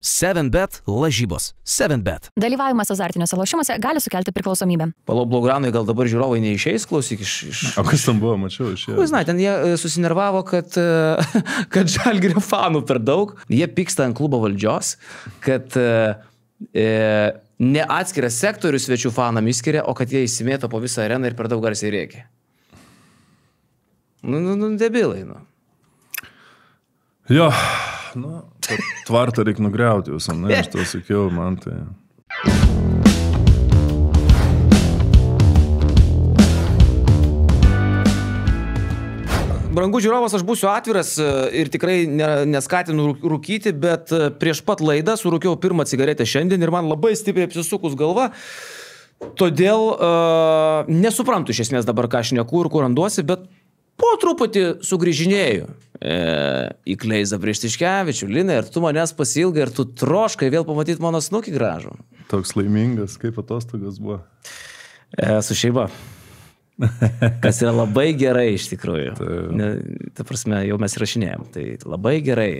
7bet lažybos. 7bet. Dalyvavimas azartiniuose lošimuose gali sukelti priklausomybę. Palau Blaugranoje gal dabar žiūrovai neišeis, klausyk iš... O kas tam buvo, mačiau iš... Žinai, ten jie susinervavo, kad Žalgirio fanų per daug. Jie pyksta ant klubo valdžios, kad ne atskiras sektorius svečių fanam įskiria, o kad jie įsimėto po visą areną ir per daug garsiai rėkia. Debilai, Jo, tvartą reikia nugriauti visą, aš to sakiau, man tai... Brangus žiūrovas, aš būsiu atviras ir tikrai neskatinu rūkyti, bet prieš pat laidą surūkiau pirmą cigaretę šiandien ir man labai stipriai apsisukus galva. Todėl nesuprantu iš esmės dabar, ką aš šneku ir kur randuosi, bet po truputį sugrįžinėju į Kleizą prieš Tiškevičių. Linai, ir tu manęs pasilgai, ir tu troškai vėl pamatyti mano snukį gražų. Toks laimingas, kaip atostogas buvo. Su šeima. Kas yra labai gerai iš tikrųjų. Ta prasme, jau mes rašinėjom. Tai labai gerai.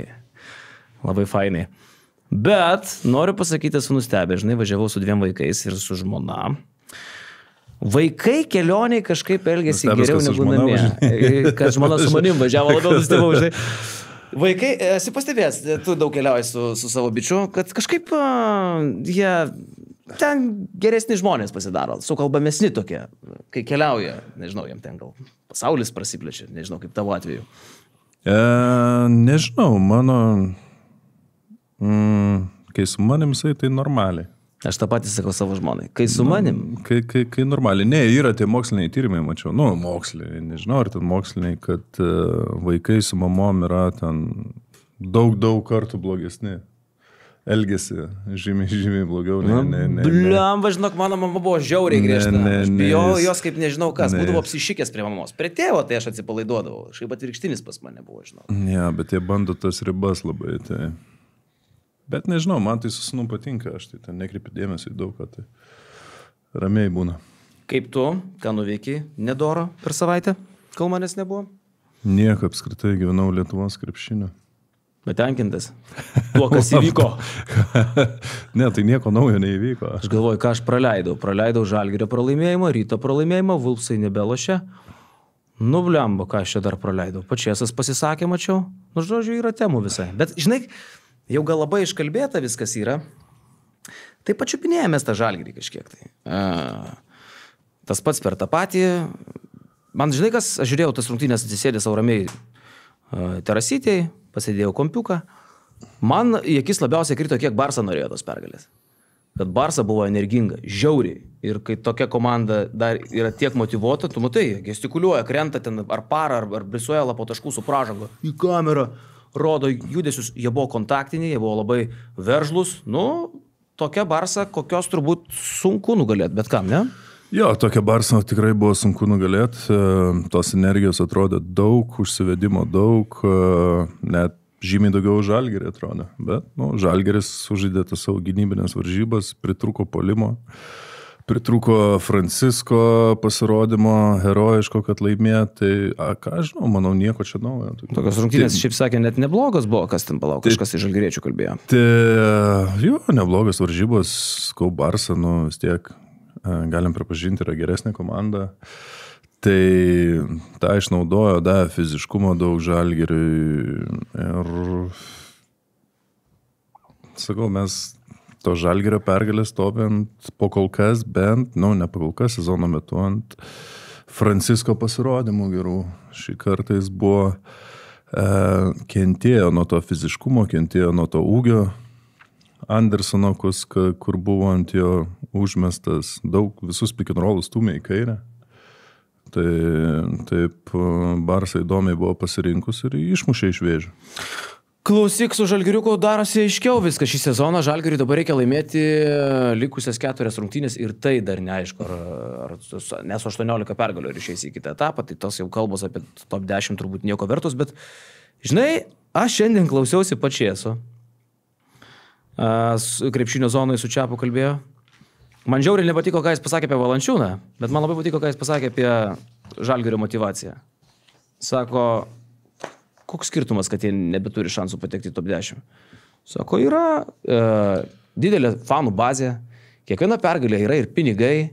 Labai fainai. Bet noriu pasakyti, esu nustebę. Žinai, važiavau su 2 vaikais ir su žmona. Vaikai kelioniai kažkaip elgėsi geriau negu namie. Kad žmona su manim važiavo, labiau nustebau, žinai. Vaikai, esi pastebėjęs, tu daug keliauji su savo bičiu, kad kažkaip jie ten geresni žmonės pasidaro, sukalbamesni tokie, kai keliauja, nežinau, jam ten gal pasaulis prasiplečia, nežinau, kaip tavo atveju. Nežinau, kai su manim jisai, tai normaliai. Aš tą patį sakau savo žmonai. Kai su manim? Kai normaliai. Ne, yra tie moksliniai tyrimai, mačiau. Moksliniai, nežinau, ar ten moksliniai, kad vaikai su mamom yra ten daug kartų blogesni. Elgesi žymiai blogiau. Bliam, žinok, mano mama buvo žiauriai griežta. Aš bijau jos kaip nežinau kas. Būdavo apsišikęs prie mamos. Prie tėvo tai aš atsipalaiduodavau. Šiaip atvirkštinis pas mane buvo, žinau. Ne, bet jie bando tas ribas labai. Tai... Bet nežinau, man tai su sūnum patinka, aš tai ten nekreipiu dėmesį į daug ką, tai ramiai būna. Kaip tu, ką nuveiki nedoro per savaitę, kol manęs nebuvo? Nieko, apskritai gyvenau Lietuvos krepšinio. Bet tenkintas tuo, kas įvyko. Ne, tai nieko naujo neįvyko. Aš galvoju, ką aš praleidau. Praleidau Žalgirio pralaimėjimą, Ryto pralaimėjimą, Vulfsai nebelošė. Blemba, ką aš čia dar praleidau. Pačiasas pasisakė, mačiau. Žodžiu, yra temų visai. Bet, žinai, jau gal labai iškalbėta viskas yra. Tai pačiupinėjomės tą Žalgirį kažkiek tai. Tas pats per tą patį. Man, žinai kas, aš žiūrėjau tas rungtynės atsisėdė savo ramiai terasytėj, pasėdėjau kompiuką. Man į akis labiausiai krito, kiek Barsa norėjo tos pergalės. Kad Barsa buvo energinga, žiauriai. Ir kai tokia komanda dar yra tiek motyvuota, tu matai, gestikuliuoja, krenta ten ar parą, ar brisuoja po taškų su pražanga. Į kamerą. Rodo judesius, jie buvo kontaktiniai, jie buvo labai veržlus. Tokia Barsa, kokios turbūt sunku nugalėti, bet kam, ne? Jo, tokia Barsa tikrai buvo sunku nugalėti. Tos energijos atrodė daug, užsivedimo daug, net žymiai daugiau Žalgirį atrodė. Bet Žalgiris sužaidė tas savo gynybinės varžybas, pritruko puolimo. Pritruko Francisko pasirodymo, herojiško, kad laimėjo, tai ką žinau, manau, nieko čia naujo. Tokios rungtynės, šiaip sakė, net neblogas buvo, kas ten palauk, kažkas iš žalgiriečių kalbėjo. Jo, neblogas varžybos, skau Barsa, vis tiek, galim pripažinti, yra geresnė komanda. Tai tą išnaudojo, fiziškumo daug Žalgiriui ir, sakau, mes to Žalgirio pergalės stoviant po kol kas bent, ne po kol kas, sezono metu ant Francisko pasirodymų gerų. Šį kartą jis buvo, kentėjo nuo to fiziškumo, kentėjo nuo to ūgio. Andersono, kur buvo ant jo užmestas daug, visus pick and rollus stūmė į kairę. Tai taip Barsa įdomiai buvo pasirinkus ir išmušė iš vėžių. Klausyk, su Žalgiriuku darosi aiškiau viską šį sezoną. Žalgiriui dabar reikia laimėti likusias 4 rungtynės ir tai dar neaišku, nes 18 pergalių ir išeis į kitą etapą, tai tos jau kalbos apie top 10 turbūt nieko vertus, bet žinai, aš šiandien klausiausi Pačieso. Krepšinio zonai su Čiapu kalbėjo. Man žiauriai nepatiko, ką jis pasakė apie Valančiūną, bet man labai patiko, ką jis pasakė apie Žalgirio motivaciją. Sako, koks skirtumas, kad jie nebeturi šansų patekti į top 10? Sako, yra didelė fanų bazė, kiekviena pergalė yra ir pinigai.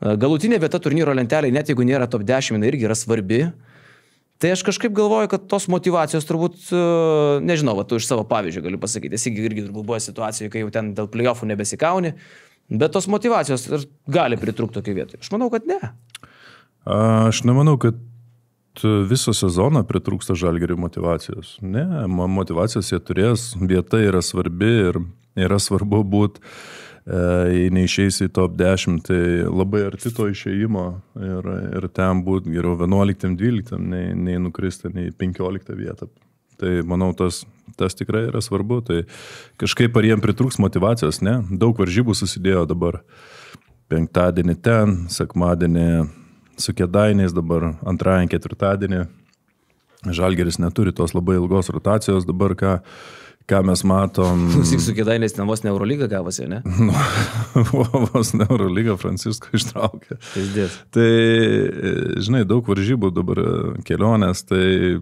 Galutinė vieta turnyro lentelėje, net jeigu nėra top 10, jinai irgi yra svarbi. Tai aš kažkaip galvoju, kad tos motivacijos turbūt, nežinau, tu iš savo pavyzdžio galiu pasakyti, esi irgi turbūt buvo situacijoje, kai jau ten dėl playoffų nebesikauni, bet tos motivacijos gali pritrūkti tokio vietoje. Aš manau, kad ne. Aš nemanau, kad visą sezoną pritrūksta Žalgiriui motivacijos. Ne, motivacijos jie turės, vieta yra svarbi ir yra svarbu būti, jei neišeisi į top 10, tai labai arti to išėjimo ir ten būti geriau 11-12, nei nukristi, nei 15 vietą. Tai manau, tas tikrai yra svarbu. Tai kažkaip ar jiem pritrūks motivacijos, ne? Daug varžybų susidėjo dabar. Penktadienį ten, sekmadienį su Kėdainiais, dabar antradienį, ketvirtadienį. Žalgiris neturi tos labai ilgos rotacijos dabar, ką mes matom. Susik su Kėdainiais ten vos ne Eurolyga gavosi, ne? Vos ne Eurolyga Francisko ištraukė. Teisdės. Tai, žinai, daug varžybų dabar kelionės, tai,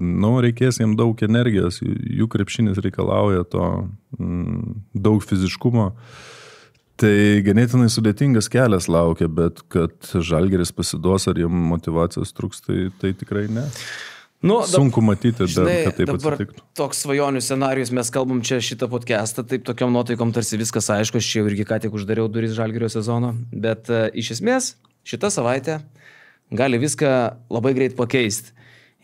reikės jiems daug energijos, jų krepšinis reikalauja to daug fiziškumo. Tai ganėtinai sudėtingas kelias laukia, bet kad Žalgiris pasiduos, ar jiems motyvacijos truks, tai tikrai ne. Sunku matyti, žinai, kad taip atsitiktų. Toks svajonių scenarijus, mes kalbam čia šitą podcastą, taip tokiom nuotaikom tarsi viskas aišku, aš čia jau irgi ką tik uždariau duris Žalgirio sezono, bet iš esmės šitą savaitę gali viską labai greit pakeisti.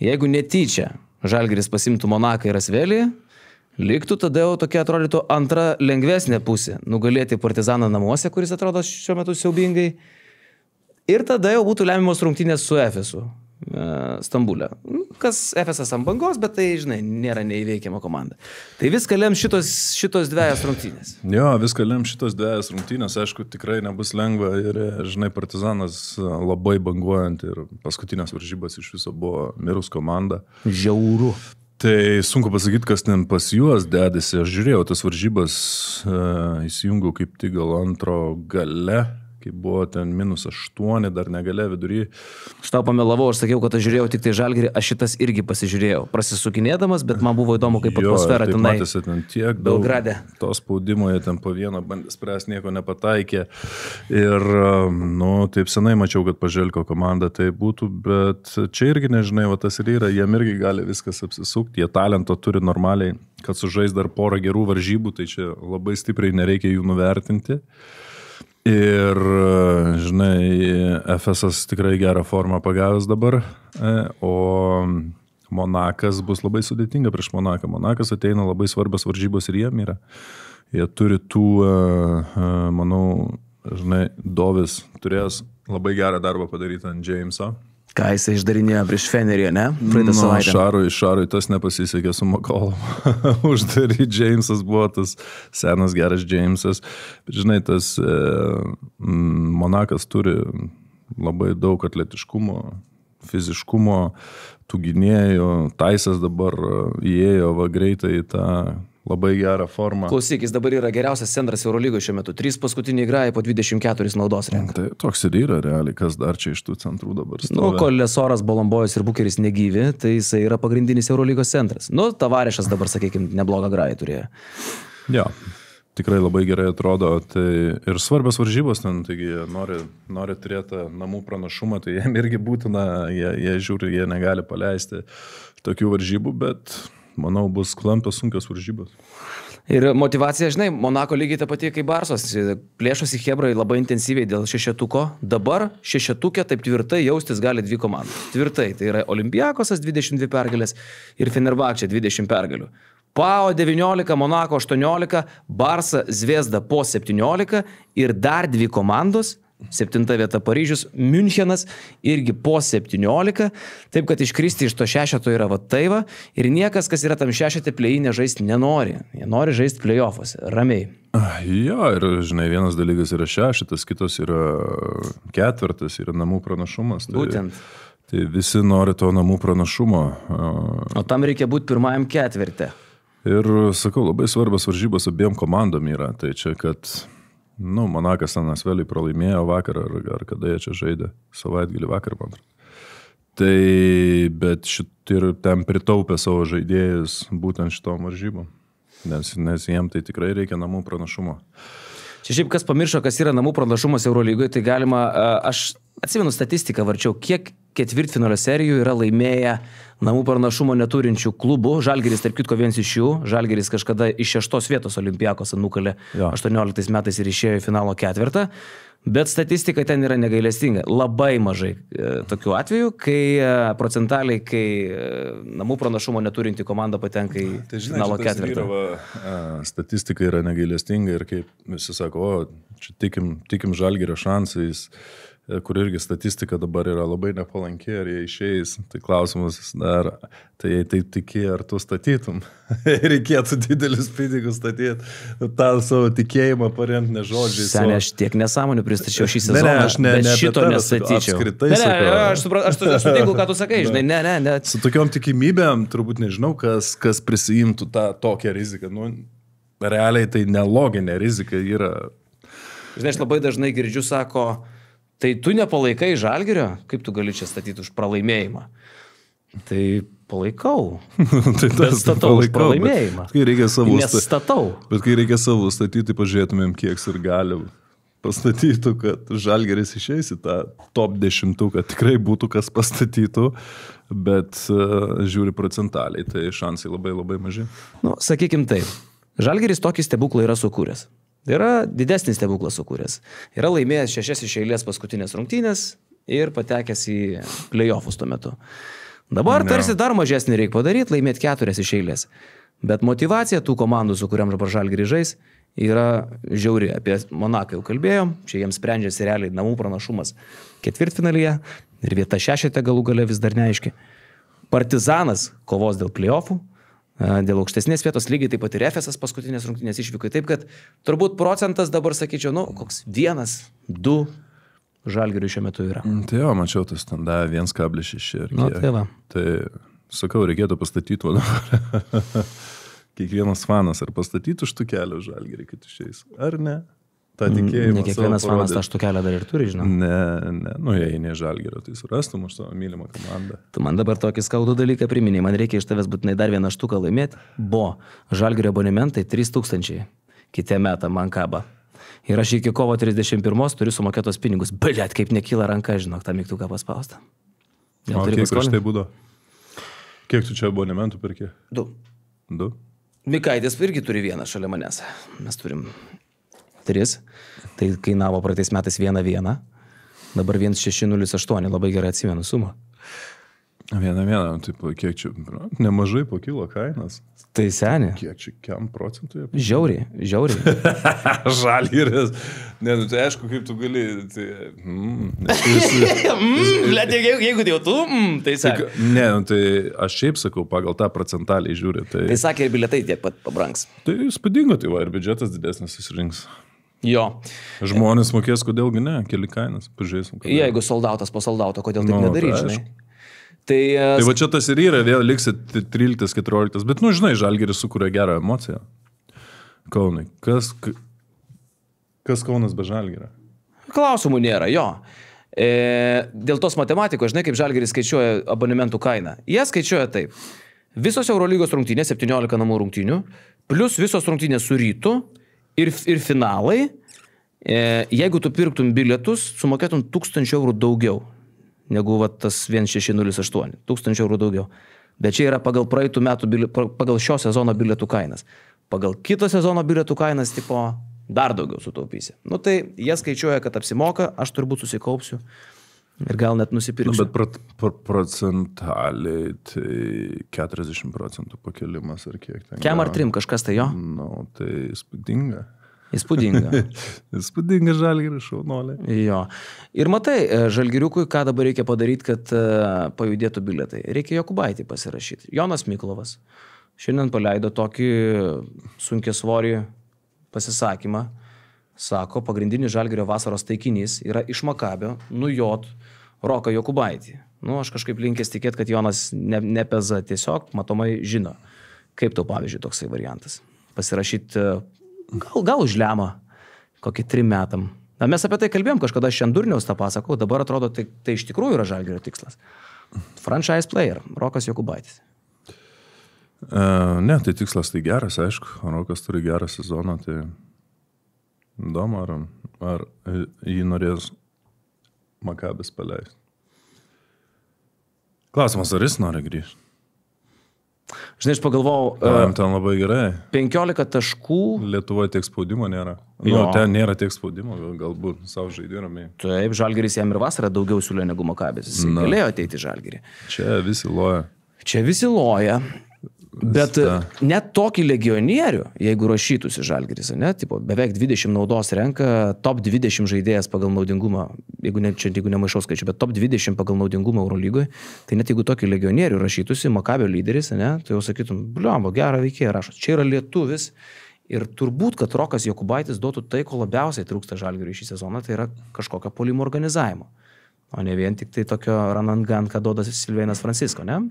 Jeigu netyčia Žalgiris pasimtų Monaką ir Asvelį, liktų tada jau tokia atrodytų antra lengvesnė pusė, nugalėti Partizaną namuose, kuris atrodo šiuo metu siaubingai, ir tada jau būtų lemiamos rungtynės su Efesu. Stambulė. Kas Efesas ant bangos, bet tai, žinai, nėra neįveikiama komanda. Tai viską lem šitos dviejas rungtynės. Jo, viską lem šitos dviejas rungtynės. Aišku, tikrai nebus lengva ir, žinai, Partizanas labai banguojant ir paskutinės varžybas iš viso buvo mirus komanda. Žiauru. Tai sunku pasakyti, kas ten pas juos dedasi. Aš žiūrėjau tas varžybas, įsijungiau kaip tik gal antro gale, kai buvo ten -8, dar negalė vidury. Aš tau pamelavau, aš sakiau, kad aš žiūrėjau tik tai Žalgirį, aš šitas irgi pasižiūrėjau, prasisukinėdamas, bet man buvo įdomu, kaip atmosfera tenai. Matėsi ten tiek daug to spaudimo, jie ten po vieną bandė spręs, nieko nepataikė. Ir, taip senai mačiau, kad Paželko komanda tai būtų, bet čia irgi nežinai, va tas ir yra, jiem irgi gali viskas apsisukti, jie talento turi normaliai, kad sužais dar porą gerų varžybų, tai čia labai stipriai nereikia jų nuvertinti. Ir, žinai, Efesas tikrai gerą formą pagavęs dabar, o Monakas bus labai sudėtinga prieš Monaką. Monakas ateina labai svarbios varžybos ir jiem yra. Jie turi tų, manau, žinai, Dovis turės labai gerą darbą padaryti ant Jameso. Ką jisai išdarinėjo prieš Fenerį, ne? Praeitą savaitę. Šarui tas nepasisekė su McCollum. Uždaryti Jamesas buvo tas senas geras Jamesas. Bet, žinai, tas Monakas turi labai daug atletiškumo, fiziškumo, tų gynėjų. Taisas dabar įėjo greitai į tą labai gerą formą. Klausyk, jis dabar yra geriausias centras Eurolygoje šiuo metu. 3 paskutiniai grajai po 24 naudos renka. Tai toks ir yra realiai, kas dar čia iš tų centrų dabar stovi. Kol Lesoras, Bolombojus ir Bukeris negyvi, tai jisai yra pagrindinis Eurolygos centras. Tavarešas dabar, sakykime, neblogą grają turėjo. Jo, tikrai labai gerai atrodo. Tai ir svarbios varžybos ten, taigi nori turėti namų pranašumą, tai jiem irgi būtina, jie žiūri, jie negali paleisti tokių varžybų, bet manau, bus klampios sunkios varžybos. Ir motivacija, žinai, Monako lygiai ta pati kaip Barsos. Plėšosi Hebrai labai intensyviai dėl šešetuko. Dabar šešetukė taip tvirtai jaustis gali 2 komandos. Tvirtai, tai yra Olympiakosas 22 pergalės ir Fenerbahčė 20 pergalių. PAO 19, Monako 18, Barsa, Zvezda po 17 ir dar 2 komandos. 7 vieta Paryžius, Münchenas irgi po 17, taip kad iškristi iš to šešeto yra taiva ir niekas, kas yra tam šešete play-inė žaisti nenori. Jie nori žaisti play-offuose, ramiai. Jo, ir žinai, vienas dalykas yra šešetas, kitas yra ketvirtas, yra namų pranašumas. Būtent. Tai visi nori to namų pranašumo. O tam reikia būti pirmajam ketvirte. Ir sakau, labai svarbios varžybos abiem komandom yra. Tai čia, kad Monakas ten Asvelį pralaimėjo vakar, ar kada jie čia žaidė, savaitgalį vakar, man atrodo. Tai, bet ir ten pritaupė savo žaidėjus būtent šitom varžybom. nes jiem tai tikrai reikia namų pranašumo. Čia šiaip kas pamiršo, kas yra namų pranašumas Eurolygoje, tai galima, aš atsimenu statistiką varčiau, kiek ketvirtfinalio serijų yra laimėję namų pranašumo neturinčių klubų. Žalgiris, tarp kitko, vienas iš jų. Žalgiris kažkada iš 6 vietos Olympiakos nukalė 18 metais ir išėjo į finalo 4. Bet statistika ten yra negailestinga. Labai mažai tokių atvejų, kai procentaliai, kai namų pranašumo neturinti komanda patenka į finalo 4. Statistika yra negailestinga ir kaip visi sako, čia tikim Žalgirio šansais, kur irgi statistika dabar yra labai nepalanki, ar jie išeis. Tai klausimas dar, tai jei taip tiki, ar tu statytum. Reikėtų didelis pinigus statyti, tą savo tikėjimą paremti ne žodžiais. Seniai, aš tiek nesąmonių pristačiau šį sezoną, bet šito nestatyčiau. Aš sutinku, ką tu sakai, žinai, ne. Su tokiom tikimybėm, turbūt nežinau, kas prisijimtų tą tokią riziką. Nu, realiai tai neloginė rizika yra. Žinai, aš labai dažnai girdžiu, sako, tai tu nepalaikai Žalgirio, kaip tu gali čia statyti už pralaimėjimą? Tai palaikau. Bet statau už pralaimėjimą. Bet kai reikia savų nestatau. Bet kai reikia savų statyti, pažiūrėtumėm, kiek ir gali pastatytų, kad Žalgiris išeis į tą top 10, kad tikrai būtų kas pastatytų, bet žiūri procentaliai, tai šansai labai labai maži. Nu, sakykim taip, Žalgiris tokį stebuklą yra sukūręs. Yra didesnis stebuklas sukūręs. Yra laimėjęs 6 iš eilės paskutinės rungtynės ir patekęs į play-offus tuo metu. Dabar tarsi dar mažesnį reikia padaryti, laimėti 4 iš eilės. Bet motivacija tų komandų, su kuriam dabar Žalgiris žais, yra žiauri. Apie Monaką jau kalbėjom, čia jiems sprendžiasi realiai namų pranašumas ketvirtfinalyje ir vieta 6 galų gale vis dar neaiški. Partizanas kovos dėl play-offų. Dėl aukštesnės vietos lygiai taip pat ir Efesas paskutinės rungtynės išvyko. Taip, kad turbūt procentas dabar, sakyčiau, koks 1-2 Žalgiriui šiuo metu yra. Tai jo, mačiau, tas ten davė 1,6. Tai va. Tai, sakau, reikėtų pastatyti kiekvienas fanas, ar pastatyti už tų kelių Žalgirį, kad išeis, ar ne? Ne kiekvienas fanas tą štukelę dar ir turi, žinau. Ne, jei ne Žalgirio, tai surastum už savo mylimą komandą. Tu man dabar tokį skaudų dalyką priminėjai, man reikia iš tavęs būtinai dar vieną štuką laimėti. Žalgirio abonementai 3000, kitą metą man kaba. Ir aš iki kovo 31 turiu sumokėtos pinigus. Blet, kaip nekyla ranka, žinok, tą mygtuką paspaustą. O kiek prieš tai būdo? Kiek tu čia abonementų perki? 2. Mikaitis irgi turi vieną šalia manęs. Mes turim 3, tai kainavo praeitais metais 1,1, dabar 1,608, labai gerai atsimenu sumą. 1,1, taip, kiek čia, nemažai pakilo kainas. Tai seniai. Kiek čia, kiam procentų? Žiauriai. Žalgiris. Ne, tai aišku, kaip tu gali, jeigu jau tu, tai seniai. Ne, tai aš šiaip sakau, pagal tą procentaliai žiūri. Tai sakė, ir bilietai tiek pat pabrangs. Tai įspūdingo, tai va, ir biudžetas didesnis susirinks. Jo. Žmonės mokės, kodėlgi ne, keli kainas, pažiūrėsim. Jeigu soldautas po soldauto, kodėl taip nedaryti, žinai? Tai va čia tas ir yra, vėl liksit 13-14, bet, žinai, Žalgiris sukuria gerą emociją. Kaunai. Kas Kaunas be Žalgirio? Klausimų nėra, jo. Dėl tos matematikos, žinai, kaip Žalgiris skaičiuoja abonementų kainą. Jie skaičiuoja taip. Visos Eurolygos rungtynės, 17 namų rungtynių, plus visos rungtynės su Rytu ir finalai, jeigu tu pirktum bilietus, sumokėtum 1000 eurų daugiau negu tas 1,608. 1000 eurų daugiau. Bet čia yra pagal praeitų metų, pagal šio sezono bilietų kainas. Pagal kito sezono bilietų kainas, tipo, dar daugiau sutaupysi. Tai jie skaičiuoja, kad apsimoka, aš turbūt susikaupsiu ir gal net nusipirksiu. Bet procentaliai tai 40% pakelimas ar kiek ten. Kem ar 3 kažkas tai jo? Tai įspūdinga. Įspūdinga Žalgiris šaunolė. Jo. Ir matai, Žalgiriukui, ką dabar reikia padaryti, kad pajudėtų bilietai. Reikia Jokubaitį pasirašyti. Jonas Miklovas šiandien paleido tokį sunkiasvorį pasisakymą. Sako, pagrindinis Žalgirio vasaros taikinys yra iš Makabio nujot Roką Jokubaitį. Aš kažkaip linkęs tikėti, kad Jonas nepeza, tiesiog matomai žino. Kaip tau, pavyzdžiui, toksai variantas? Pasirašyti gal už lemą kokį 3 metam. Mes apie tai kalbėjom, kažkada Šendurniaus tą pasakau, dabar atrodo, tai iš tikrųjų yra Žalgirio tikslas. Franchise player, Rokas Jokubaitis. Ne, tai tikslas tai geras, aišku. Rokas turi gerą sezoną, tai įdomu, ar jį norės Makabis paleisti. Klausimas, ar jis nori grįžti? Žinai, aš pagalvojau, Ten labai gerai. 15 taškų. Lietuvoje tiek spaudimo nėra. Jo. Ten nėra tiek spaudimo, galbūt savo žaidėjų ramiai. Taip, Žalgiris jam ir vasarą daugiau siūlė negu Makabis. Jis galėjo ateiti į Žalgirį. Čia visi loja. Čia visi loja. Bet net tokį legionierių, jeigu rašytųsi Žalgiris, ne, tipo, beveik 20 naudos renka, top 20 žaidėjas pagal naudingumą, jeigu nemaišau skaičių, bet top 20 pagal naudingumą Eurolygoje, tai net jeigu tokį legionierių rašytųsi, Makabio lyderis, ne, tai jau sakytum, bliomba, gerą veikėją rašo. Čia yra lietuvis ir turbūt, kad Rokas Jokubaitis duotų tai, ko labiausiai trūksta Žalgiriui šį sezoną, tai yra kažkokio puolimo organizavimo. O ne vien tik tai tokio run and gun, ką duoda Silvėnas Francisko, ne?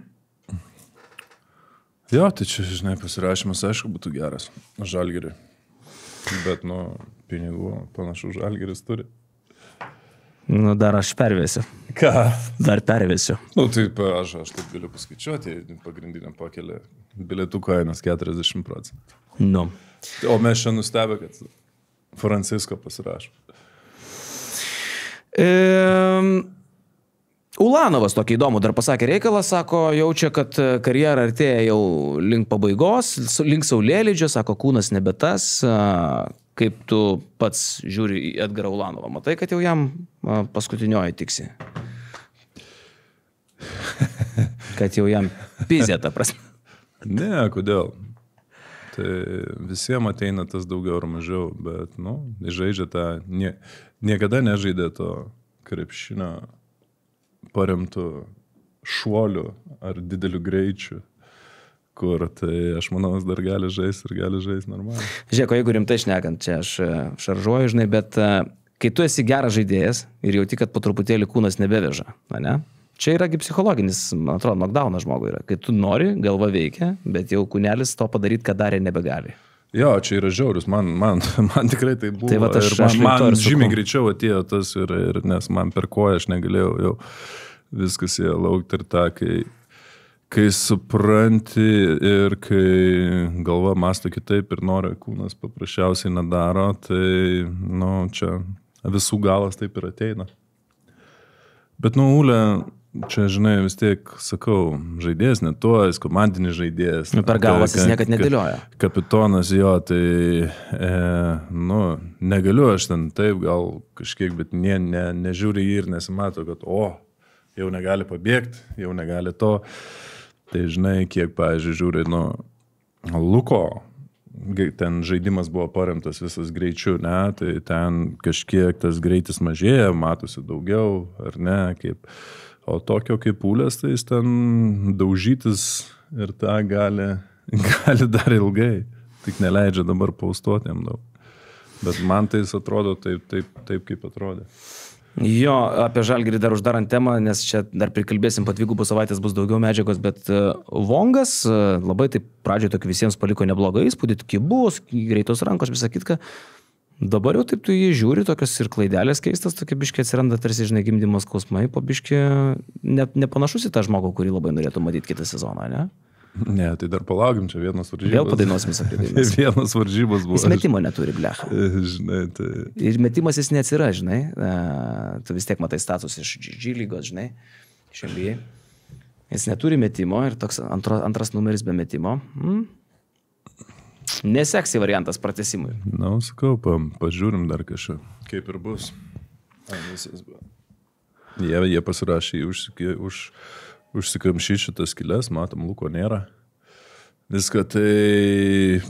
Jo, tai čia, žinai, pasirašymas, aišku, būtų geras Žalgiriui. Bet, pinigų panašu Žalgiris turi. Dar aš pervėsiu. Ką? Dar pervėsiu. Taip, aš taip galiu paskaičiuoti, pagrindiniam pakelį bilietų kainos 40%. O mes čia nustebę, kad Francisko pasirašo. Ulanovas tokį įdomų dar pasakė reikalą, sako, jaučia, kad karjera artėja jau link pabaigos, link saulėlydžio, sako, kūnas nebe tas. Kaip tu pats žiūri į Edgarą Ulanovą? Matai, kad jau jam paskutinioji tiksi? Kad jau jam pizė, ta prasme. Ne, kodėl? Tai visiems ateina tas daugiau ar mažiau, bet, žaidžia tą, niekada nežaidė to krepšinio paremtų šuolių ar didelių greičių, kur tai aš manau, jis dar gali žaisti normaliai. Žiūrėk, jeigu rimtai šnekant, čia aš šaržuoju, žinai, bet kai tu esi geras žaidėjas ir jauti, kad po truputėlį kūnas nebeveža, ne? Čia yragi psichologinis, man atrodo, knockdownas žmogui yra. Kai tu nori, galva veikia, bet jau kūnelis to padaryti, ką darė, nebegali. Jo, čia yra žiaurius, man tikrai tai buvo. Tai aš man žymiai greičiau atėjo tas ir nes man per koją aš negalėjau jau viskas jie laukti ir tą, kai supranti ir kai galva mąsto kitaip ir nori, kūnas paprasčiausiai nedaro, tai, čia visų galas taip ir ateina. Bet, Ule, čia, žinai, vis tiek, sakau, žaidėjas ne tuo, jis komandinis žaidėjas. Per galvas jis niekad nedėlioja. Kapitonas jo, tai, negaliu aš ten taip gal kažkiek, bet nežiūri jį ir nesimato, kad, jau negali pabėgti, jau negali to. Tai, žinai, kiek, pavyzdžiui, žiūri, Luko, ten žaidimas buvo paremtas visas greičiu, ne, tai ten kažkiek tas greitis mažėja, matosi daugiau, ar ne, kaip... O tokio kaip Ulės, tai jis ten daužytis ir tą gali dar ilgai. Tik neleidžia dabar paustuoti jam daug. Bet man tai jis atrodo taip kaip atrodė. Jo, apie Žalgirį dar uždarant temą, nes čia dar prikalbėsim, po 2 savaitės bus daugiau medžiagos, bet Vongas labai taip pradžioje tokį visiems paliko neblogą įspūdį, kibus, greitos rankos, visą kitką. Dabar jau taip tu jį žiūri, tokios ir klaidelės keistas, tokie biškiai atsiranda tarsi, žinai, gimdymo skausmai, po biškiai nepanašus į tą žmogų, kurį labai norėtų matyti kitą sezoną, ne? Ne, tai dar palaugim, čia vienas varžybos. Vėl padainuosim apie dainas. Vienas varžybos buvo. Jis metimo neturi, blecha. Žinai, tai... Ir metimas jis neatsira, žinai. Tu vis tiek matai status iš G lygos, žinai, iš NBA. Jis neturi metimo ir toks antras numeris be metimo. Neseksi variantas pratesimui. Sakau, pažiūrim dar kažką, kaip ir bus. Jie pasirašė užsikamšyti šitas skylės, matom, Luko nėra. Viską tai,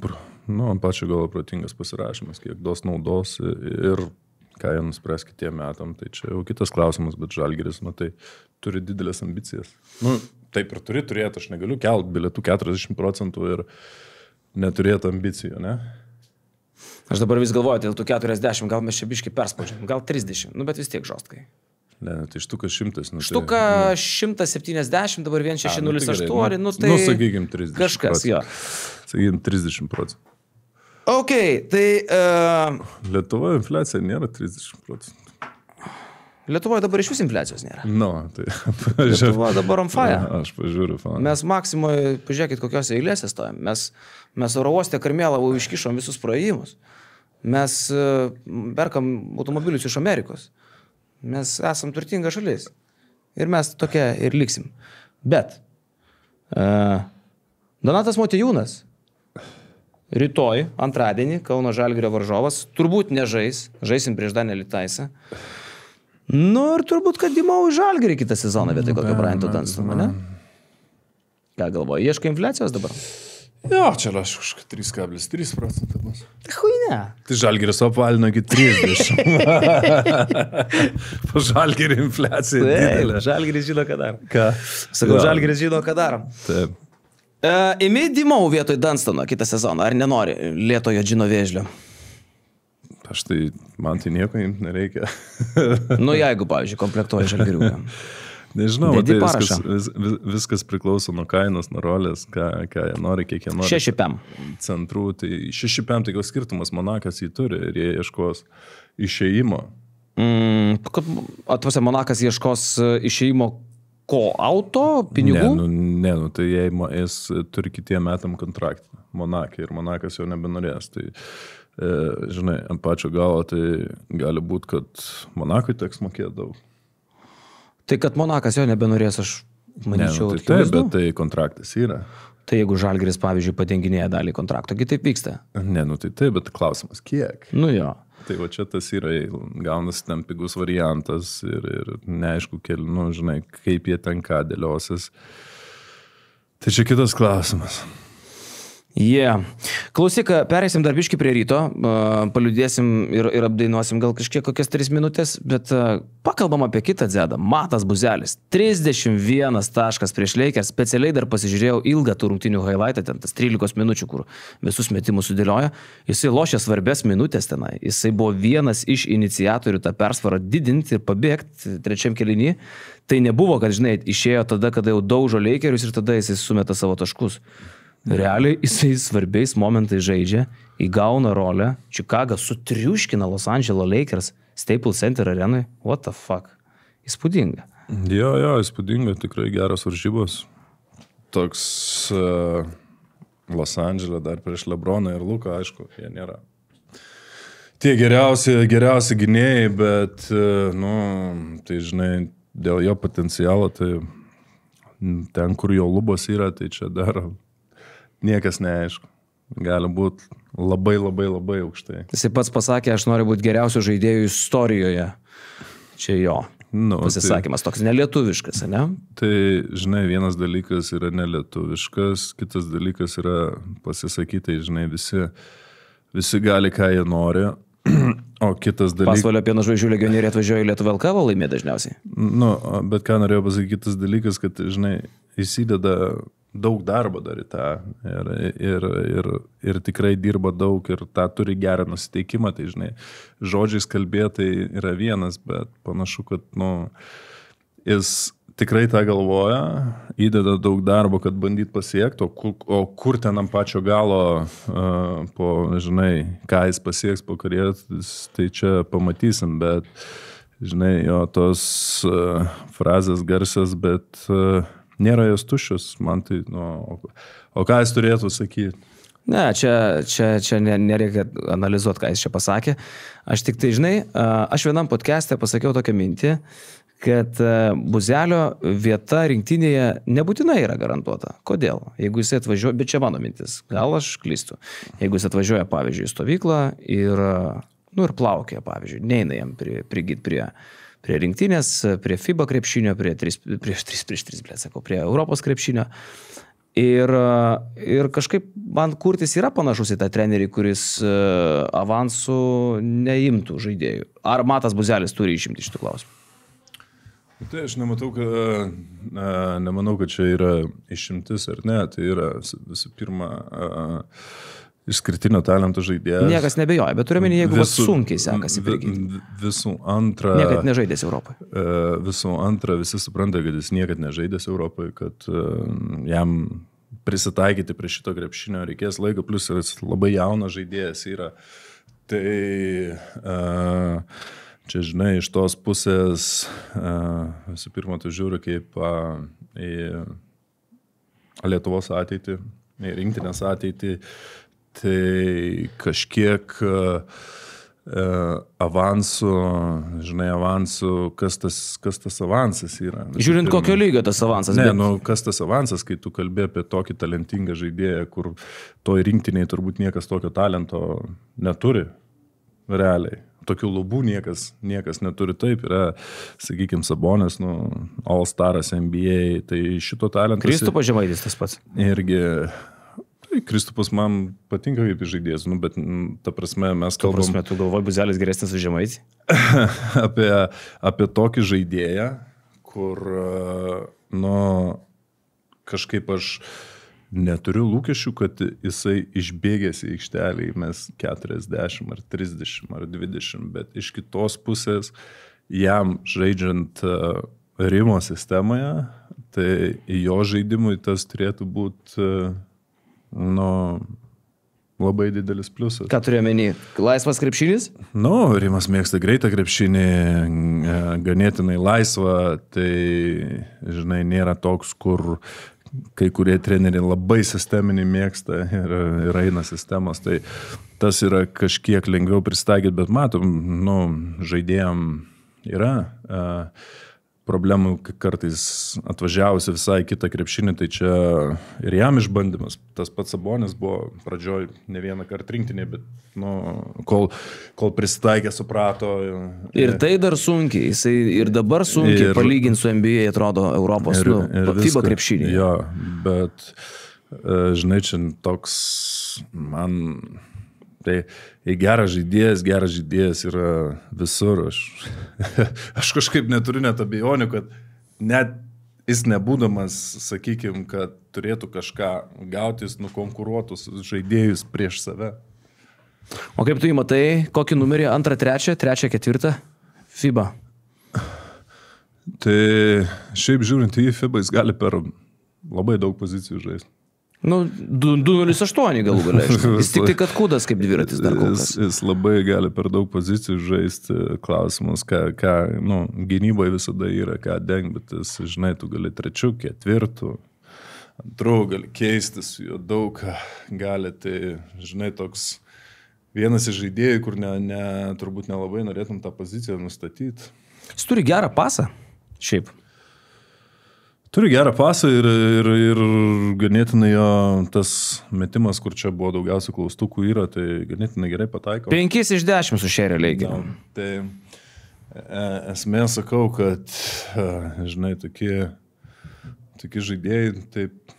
ant pačio galo protingas pasirašymas, kiek duos naudos ir ką jie nuspręs kitiem metam, tai čia jau kitas klausimas, bet Žalgiris, tai turi didelės ambicijas. Taip ir turi turėti, aš negaliu kelt bilietų 40% ir neturėti ambicijų, ne? Aš dabar vis galvoju, dėl tų 40, gal mes čia biškai perspaudžiam, gal 30, bet vis tiek žostkai. Ne, tai štuka 100. Štuka 170, dabar 1608, tai... sakykim 30%. Kažkas, jo. Sakykim 30%. Ok, tai... Lietuvoje infliacija nėra 30%. Lietuvoje dabar iš vis infliacijos nėra. Tai Lietuvoje dabar on fire. Aš pažiūriu. Mes Maksimoje, pažiūrėkit, kokiose eilėse stovim. Mes oro uoste Karmėlavų iškišom visus praėjimus. Mes perkam automobilius iš Amerikos. Mes esam turtinga šalis. Ir mes tokia ir liksim. Bet Donatas Motiejūnas rytoj, antradienį, Kauno Žalgirio varžovas, turbūt nežais, žaisim prieš Danielį Taisą. Ir turbūt, kad įmau į Žalgirį kitą sezoną vietoj kokio Bryanto Dunstono, ne? Ką galvoji, ieškai infliacijos dabar? Jo, čia aš už 3,3%. Tai chuйne. Tai Žalgiris apvalino iki 30. Po Žalgirio infliacija didelė. Žalgiris žino, ką darom. Ką? Sakau, Žalgiris žino, ką darom. Taip. Imi Dimau vietoj Dunstono kitą sezoną, ar nenori lietojo džino vėžlio? Man tai nieko imti nereikia. Jeigu, pavyzdžiui, komplektuoji Žalgirių. Nežinau, viskas priklauso nuo kainos, nuo rolės, ką jie nori, kiek jie nori. 6 PM. Centrų, tai 6 PM tai gal skirtumas, Monakas jį turi ir jie ieškos išėjimo. Atvasia Monakas ieškos išėjimo ko, auto, pinigų? Ne, tai jis turi kitiem metam kontraktą Monakai ir Monakas jau nebenorės. Tai žinai, ant pačio galo tai gali būti, kad Monakui teks mokėti daug. Tai kad Monakas jo nebenorės, aš manyčiau. Taip, bet tai kontraktas yra. Tai jeigu Žalgiris, pavyzdžiui, padenginėja dalį kontrakto, tai vyksta? Tai taip, bet klausimas kiek? Jo. Tai va čia tas yra, gaunas ten pigus variantas ir neaišku, žinai, kaip jie ten ką dėliosis. Tai čia kitas klausimas. Klausyk, pereisim dar biškį prie Ryto, paliudėsim ir apdainuosim gal kažkiek kokias 3 minutės, bet pakalbam apie kitą dzedą. Matas Buzelis, 31 taškas prieš Lakers, specialiai dar pasižiūrėjau ilgą tų rungtynių highlightą, ten tas 13 minučių, kur visus metimus sudėliojo. Jisai lošė svarbės minutės tenai, jisai buvo vienas iš iniciatorių tą persvarą didinti ir pabėgti trečiam kėlinį. Tai nebuvo, kad, žinai, išėjo tada, kada jau daužo Lakerius ir tada jisai sumeta savo taškus. Realiai jisai svarbiais momentais žaidžia, įgauna rolę, Chicago sutriuškina Los Angeles Lakers Staples Center arenui. What the fuck? Įspūdinga. Jo, įspūdinga, tikrai geras varžybos. Toks Los Angeles dar prieš LeBroną ir Luką, aišku, jie nėra. Tie geriausi gynėjai, bet, tai žinai, dėl jo potencialo, tai ten, kur jo lubos yra, tai čia dar niekas neaišku. Gali būti labai aukštai. Jisai pats pasakė, aš noriu būti geriausių žaidėjų istorijoje. Čia jo pasisakymas toks nelietuviškas, ne? Tai, žinai, vienas dalykas yra nelietuviškas, kitas dalykas yra pasisakyti, žinai, visi gali, ką jie nori. O kitas dalykas... Pasvalio pieno žvaigždžių legionieriai atvažiuoja į Lietuvą LKV laimė dažniausiai. Bet ką norėjau pasakyti, kitas dalykas, kad, žinai, įsideda daug darbo dar į tą ir tikrai dirba daug ir tą turi gerą nusiteikimą, tai, žinai, žodžiais kalbėtai yra vienas, bet panašu, kad, jis tikrai tą galvoja, įdeda daug darbo, kad bandyt pasiekti, o kur ten ant pačio galo, žinai, ką jis pasieks po karjeros, tai čia pamatysim, bet, žinai, jo tos frazės garsios, bet nėra jos tuščios, man tai, o ką jis turėtų sakyti? Ne, čia nereikia analizuoti, ką jis čia pasakė. Aš tik tai, žinai, aš vienam podcast'e pasakiau tokią mintį, kad Buzelio vieta rinktinėje nebūtinai yra garantuota. Kodėl? Jeigu jis atvažiuoja, bet čia mano mintis, gal aš klystu. Jeigu jis atvažiuoja, pavyzdžiui, į stovyklą ir plaukia, pavyzdžiui, neina jam prigyti prie rinktinės, prie FIBA krepšinio, prie Europos krepšinio. Ir kažkaip man Kurtis yra panašus į tą trenerį, kuris avansų neimtų žaidėjų. Ar Matas Buzelis turi išimti šitų klausimų? Tai aš nemanau, kad čia yra išimtis ar ne. Tai yra visų pirma išskirtinio talento žaidėjas. Niekas nebejoja, bet turiu menį, jeigu sunkiai sekasi prigyti. Visų antra... Niekad nežaidęs Europoje. Visų antra, visi supranta, kad jis niekad nežaidęs Europoje, kad jam prisitaikyti prie šito krepšinio reikės laiko, plus jis labai jaunas žaidėjas yra. čia, žinai, iš tos pusės, visų pirma, tu žiūri kaip į Lietuvos ateitį, į rinktinės ateitį, tai kažkiek avansų, žinai, kas tas avansas yra. Žiūrint, kokio lygio tas avansas. Ne, kas tas avansas, kai tu kalbė apie tokį talentingą žaidėją, kur toj rinktiniai turbūt niekas tokio talento neturi, realiai. Tokių lubų niekas neturi. Taip, yra, sakykime, Sabonis, All-Staras NBA, tai šito talentas... Kristupas Žemaitis tas pats. Irgi... Tai Kristupas man patinka kaip žaidėjas, bet ta prasme mes kalbam... Ta prasme, tu galvoji, Buzelis geresnis už Žemaitį? apie tokį žaidėją, kur, kažkaip aš neturiu lūkesčių, kad jisai išbėgęs į aikštelį, mes 40 ar 30 ar 20, bet iš kitos pusės jam žaidžiant Rimo sistemoje, tai jo žaidimui tas turėtų būti labai didelis pliusas. Ką turiu omeny? Laisvas krepšinis? Rimas mėgsta greitą krepšinį, ganėtinai laisvą, tai, žinai, nėra toks, kur kai kurie treneriai labai sisteminį mėgsta ir eina sistemos, tai tas yra kažkiek lengviau pristaikyti, bet matom, žaidėjam yra problemų, kartais atvažiavusi visai kitą krepšinį, tai čia ir jam išbandymas. Tas pats Sabonis buvo pradžioj ne vieną kartą rinktinė, bet kol prisitaikė, suprato. Ir tai dar sunkiai, jisai ir dabar sunkiai palyginti su NBA, atrodo, Europos, FIBA krepšinį. Jo, bet, žinai, čia toks man... Tai geras žaidėjas yra visur. Aš kažkaip neturiu net abejonių, kad net jis nebūdamas, sakykime, kad turėtų kažką gauti, jis nukonkuruotus žaidėjus prieš save. O kaip tu jį matai, kokį numerį? 2, 3, 3, 4 FIBA? Tai šiaip žiūrint į FIBA, jis gali per labai daug pozicijų žaisti. 208 galų galia. Jis tik tai, kad kūdas kaip dviratis dar kol kas. Jis labai gali per daug pozicijų žaisti. Klausimas, gynyboje visada yra ką dengti, bet jis, žinai, tu gali 3, 4, 2, gali keistis, jo daug gali, tai, žinai, toks vienas iš žaidėjų, kur turbūt nelabai norėtum tą poziciją nustatyti. Jis turi gerą pasą, šiaip. Turi gerą pasą ir ganėtinai jo tas metimas, kur čia buvo daugiausiai klaustukų yra, tai ganėtinai gerai pataiko. 5 iš 10 su šia realiai. Tai esmė sakau, kad, žinai, tokie žaidėjai, taip,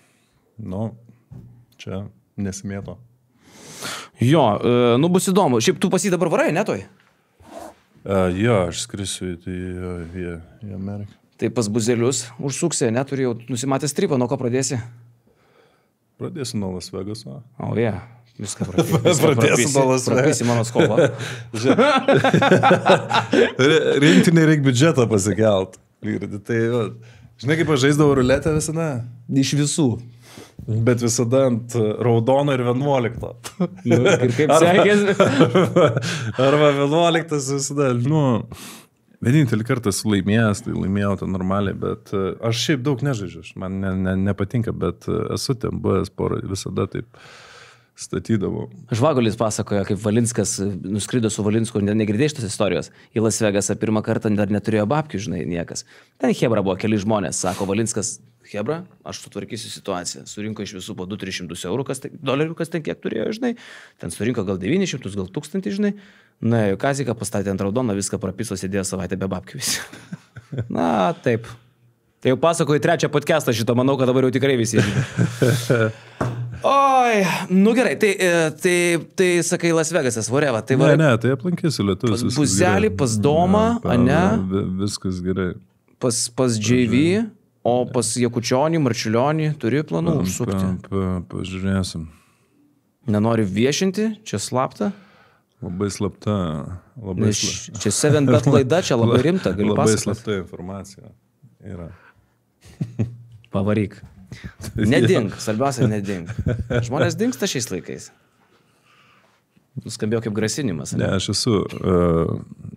čia nesimėto. Jo, bus įdomu. Šiaip tu pas jį dabar varai, netoj? Jo, aš skrisiu į Ameriką. Tai pas Buzelius užsuksė, neturėjau nusimatęs tripą, nuo ko pradėsi? Pradėsiu nuo Las Vegaso. Viską pradėsiu nuo Las Vegaso. Prapysi mano skolą. Rinktinai reikia biudžetą pasikelt. Tai, žinai, kaip aš žaisdavau ruletę visada? Iš visų. Bet visada ant raudono ir 11. Ir kaip sekėsi? Arba 11 visada, vienintelį kartą esu laimėjęs, tai laimėjau tą normaliai, bet aš šiaip daug nežaidžiu, man nepatinka, bet esu ten buvęs porą, visada taip statydavau. Žvagulis pasakoja, kaip Valinskas nuskrido su Valinsku, negirdėjai šitos istorijos, į Las Vegasą pirmą kartą dar neturėjo babkių, žinai, niekas. Ten Hebra buvo keli žmonės, sako Valinskas, Hebra, aš sutvarkysiu situaciją, surinko iš visų po 200-300 eurų, dolerių, kas ten kiek turėjo, žinai, ten surinko gal 900, gal 1000, žinai. Na, Kaziką pastatė ant raudono, viską prapiso, sėdėjo savaitę be babkių visi. Na, taip. Tai jau pasakoju 3 podcastą šito, manau, kad dabar jau tikrai visi. Oi, gerai, tai sakai Las Vegasas, voreva. Tai ne, tai aplankysiu lietuvius. Pas Buzelį, pas Domą, ane? Viskas gerai. Pas JV, o pas Jakučionį, Marčiulionį, turi planų užsukti? Pažiūrėsim. Nenori viešinti, čia slapta? Labai slapta. Čia 7bet laida, čia labai rimta, gali pasakoti. Labai slapta informacija yra. Pavaryk. Nedink, svarbiausia nedink. Žmonės dingsta šiais laikais. Nuskambėjo kaip grasinimas. Ne, aš esu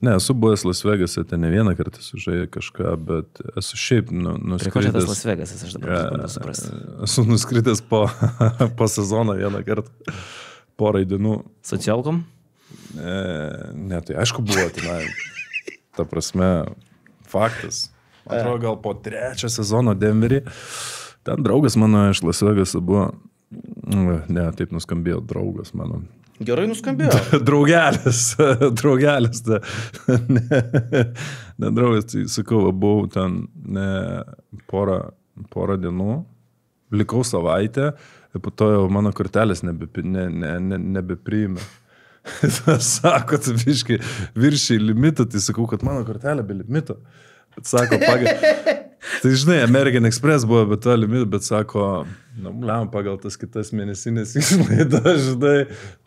Ne, esu buvęs Las Vegase, ten ne vieną kartą sužaidė kažką, bet esu šiaip nuskridęs. Prie ko čia tas Las Vegasas, aš dabar bandau suprasti. Esu nuskridęs po sezono vieną kartą, porai dienų. Socialkom? Ne, tai aišku buvo tenai. Ta prasme, faktas. Man atrodo, gal po 3 sezono Denverį. Ten draugas mano iš Las Vegaso buvo. Ne, taip nuskambėjo draugas mano. Gerai nuskambėjo. Draugelis. Ne draugas, tai sakau, buvau ten porą dienų, likau savaitę ir po to jau mano kortelės nebepriėmė. Sako, tu biškai viršiai limitą, tai sakau, kad mano kortelė be limito. Bet sako, tai žinai, American Express buvo be to limito, bet sako, pagal tas kitas mėnesinės išlaidas, žinai,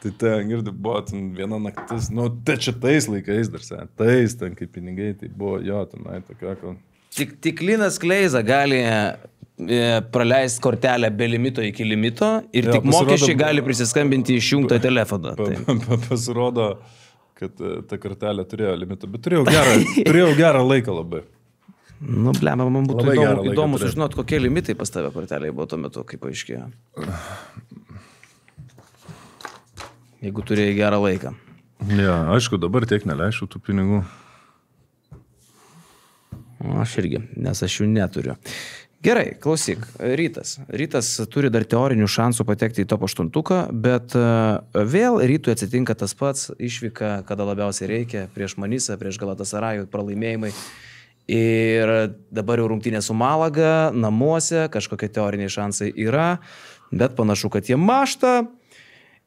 tai ten girdi buvo ten viena naktis, tai čia tais laikais dar sen, tais ten kaip pinigai, tai buvo jo, tenai tokia, kad... Tik Linas Kleiza gali praleisti kortelę be limito iki limito ir tik mokesčiai gali prisiskambinti išjungto telefoną. Pasirodo, kad ta kortelė turėjo limitą, bet turėjau gerą laiką labai. Blema, man būtų įdomu sužinot, kokie limitai pas tave kortelėje buvo tuo metu, kaip aiškėjo. Jeigu turėjai gerą laiką. Ja, aišku, dabar tiek neleišiu tų pinigų. Aš irgi, nes aš jų neturiu. Gerai, klausyk, Rytas. Rytas turi dar teorinių šansų patekti į top 8, bet vėl Rytui atsitinka tas pats, išvyka, kada labiausiai reikia, prieš Manisą, prieš Galatasarajų pralaimėjimai. Ir dabar jau rungtynė su Malaga, namuose, kažkokie teoriniai šansai yra, bet panašu, kad jie mašta.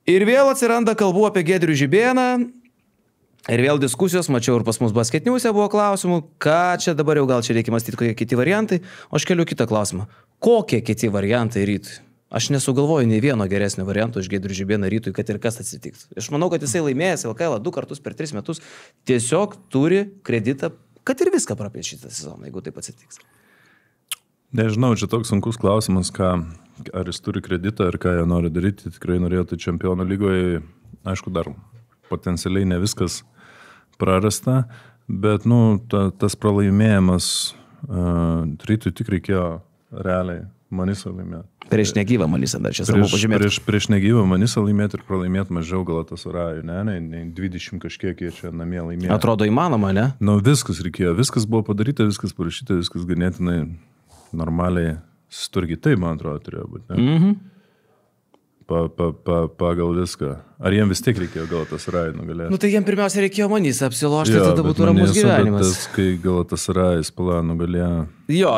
Ir vėl atsiranda kalbų apie Giedrių Žibėną. Ir vėl diskusijos, mačiau ir pas mus basketniuose buvo klausimų, ką čia dabar jau gal čia reikia mąstyti, kokie kiti variantai, o aš keliu kitą klausimą. Kokie kiti variantai Rytui? Aš nesugalvoju nei vieno geresnio varianto iš Giedrių Žibėną Rytui, kad ir kas atsitiktų. Aš manau, kad jisai laimėjęs LKL 2 kartus per 3 metus, tiesiog turi kreditą, kad ir viską prapies šitą sezoną, jeigu taip atsitiks. Nežinau, čia toks sunkus klausimas, ar jis turi kreditą ir ką jie nori daryti. Tikrai norėtų Čempionų lygoje, aišku, dar potencialiai ne viskas prarasta, bet, tas pralaimėjimas Rytui tik reikėjo realiai Manisą laimėti. Prieš negyvą Manisą dar čia svarbu pažymėti. Prieš negyvą Manisą laimėti ir pralaimėti mažiau Galatasarajų, ne 20 kažkiek jie čia namie laimėjo. Atrodo įmanoma, ne? Viskas reikėjo, viskas buvo padaryta, viskas parašyta, viskas ganėtinai normaliai sturgiai, tai man atrodo turėjo būti, ne? Pagal viską. Ar jiem vis tiek reikėjo Galatasarajų nugalėti? Tai jiem pirmiausia reikėjo Manisą apsilošti, tada būtų ramus gyvenimas. Bet kai Galatasarajus nugalėjo. Jo,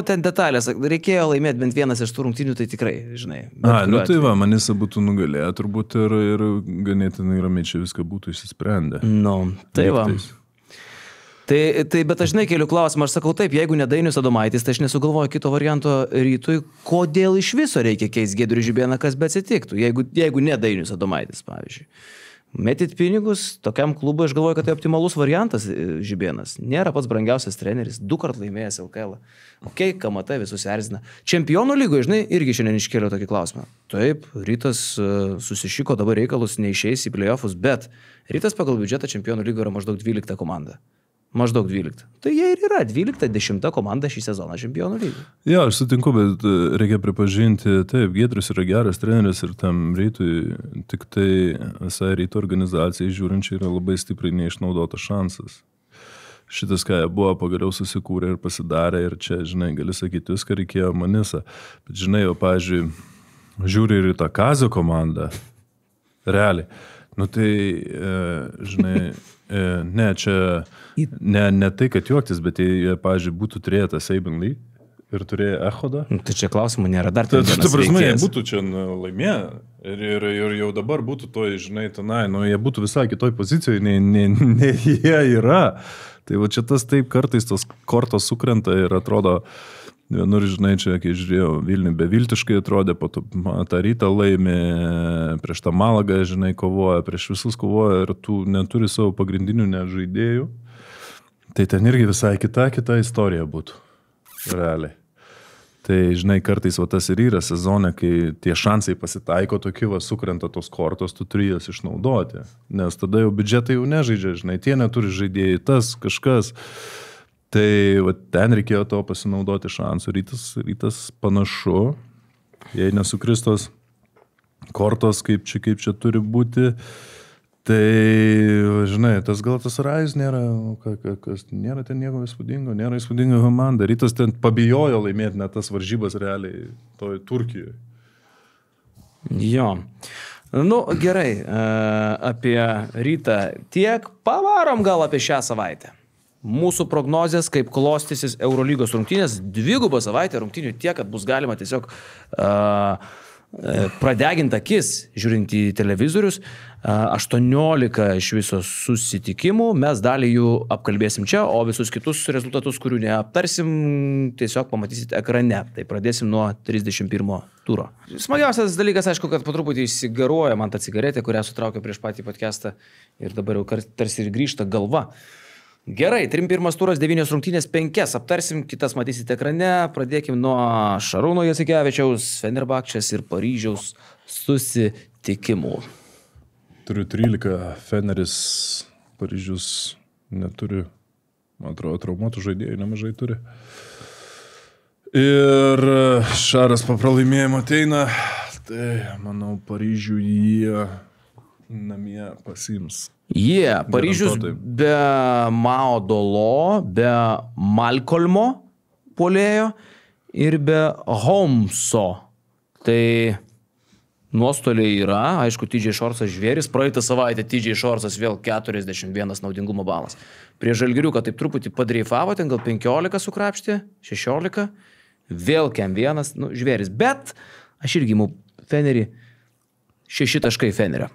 ten detalės. Reikėjo laimėti bent vienas iš tų rungtynių, tai tikrai, žinai. Tai va, Manisą būtų nugalėję, turbūt ir ganėtinai ramiai čia viską būtų išsisprendę. Tai va. Tai bet aš žinai keliu klausimą, aš sakau taip, jeigu ne Dainius Adomaitis, tai aš nesugalvoju kito varianto Rytui, kodėl iš viso reikia keisti Giedrių Žibėną, kas be atsitiktų, jeigu ne Dainius Adomaitis, pavyzdžiui. Metit pinigus, tokiam klubui aš galvoju, kad tai optimalus variantas Žibėnas. Nėra pats brangiausias treneris, 2 kart laimėjęs LKL. KMT visus erzina. Čempionų lygoje, žinai, irgi šiandien iškėliau tokį klausimą. Taip, Rytas susišiko dabar reikalus, neišeis į playoffus, bet Rytas pagal biudžetą Čempionų lygoje yra maždaug 12 komanda. Maždaug 12. Tai jie ir yra 12-10 komanda šį sezoną Čempionų lygoje. Jo, aš sutinku, bet reikia pripažinti, taip, Giedrius yra geras treneris ir tam Rytui, tik tai visai Ryto organizacijai žiūrinčiai yra labai stipriai neišnaudotas šansas. Šitas, ką jie buvo, pagaliau susikūrė ir pasidarė ir čia, žinai, gali sakyti, viską reikėjo Manisą. Bet, žinai, jau, pavyzdžiui, žiūri ir į tą Kazio komandą. Realiai. Tai, žinai, ne, čia ne tai, kad juoktis, bet jie, pavyzdžiui, būtų turėję tą Sabin Lee ir turėję Echodą. Tai čia klausimų nėra dar. Tai prasme, jie būtų čia laimėję ir jau dabar būtų to, žinai, tenai, jie būtų visai kitoj pozicijoje, nei jie yra. Tai va čia tas taip kartais tos kortos sukrenta ir atrodo, vienur, žinai, čia, kai žiūrėjau, Vilnių beviltiškai atrodė, po to tą Rytą laimė, prieš tą Malagą, žinai, kovoja, prieš visus kovoja ir tu neturi savo pagrindinių žaidėjų. Tai ten irgi visai kita istorija būtų. Realiai. Tai, žinai, kartais va tas ir yra sezone, kai tie šansai pasitaiko tokie, va, sukrenta tos kortos, tu turi jas išnaudoti. Nes tada jau biudžetai jau nežaidžia, žinai, tie neturi žaidėjai, tas kažkas. Tai va, ten reikėjo to pasinaudoti šansų. Rytas panašu, jei nesukristos kortos, kaip čia turi būti. Tai, žinai, tas gal tas Rais nėra, nėra ten nieko įspūdingo, nėra įspūdinga komanda. Rytas ten pabijojo laimėti net tas varžybas realiai toj Turkijoje. Jo. Nu, gerai, apie Rytą tiek, pavarom gal apie šią savaitę. Mūsų prognozės, kaip klostysis Eurolygos rungtynės, 2 savaitę rungtynių tiek, kad bus galima tiesiog pradeginti akis, žiūrint į televizorius. 18 iš viso susitikimų, mes dalį jų apkalbėsim čia, o visus kitus rezultatus, kurių neaptarsim, tiesiog pamatysit ekrane. Tai pradėsim nuo 31 turo. Smagiausias dalykas, aišku, kad po truputį įsigaruoja man ta cigaretė, kurią sutraukė prieš patį podcastą ir dabar jau tarsi ir grįžta galva. Gerai, 31 turas, 9 rungtynės, 5 aptarsim, kitas matysite ekrane. Pradėkim nuo Šarūno Jasikevičiaus, Fenerbahčės ir Paryžiaus susitikimų. Turiu 13, Feneris, Paryžius neturi, man atrodo, traumuotų žaidėjų nemažai turi. Ir Šaras po pralaimėjimo ateina, tai manau, Paryžių jie namie pasiims. Paryžius be Mao Dolo, be Malcolmo puolėjo ir be Holmeso. Tai nuostoliai yra, aišku, TJ Šorsas žvėris, praeitą savaitę TJ Šorsas vėl 41 naudingumo balas. Prie Žalgiriuką taip truputį padreifavo, ten gal 15 sukrapštė, 16, vėl kem 1, nu, žvėris. Bet aš irgi imu Fenerį, 6 taškai Fenerio.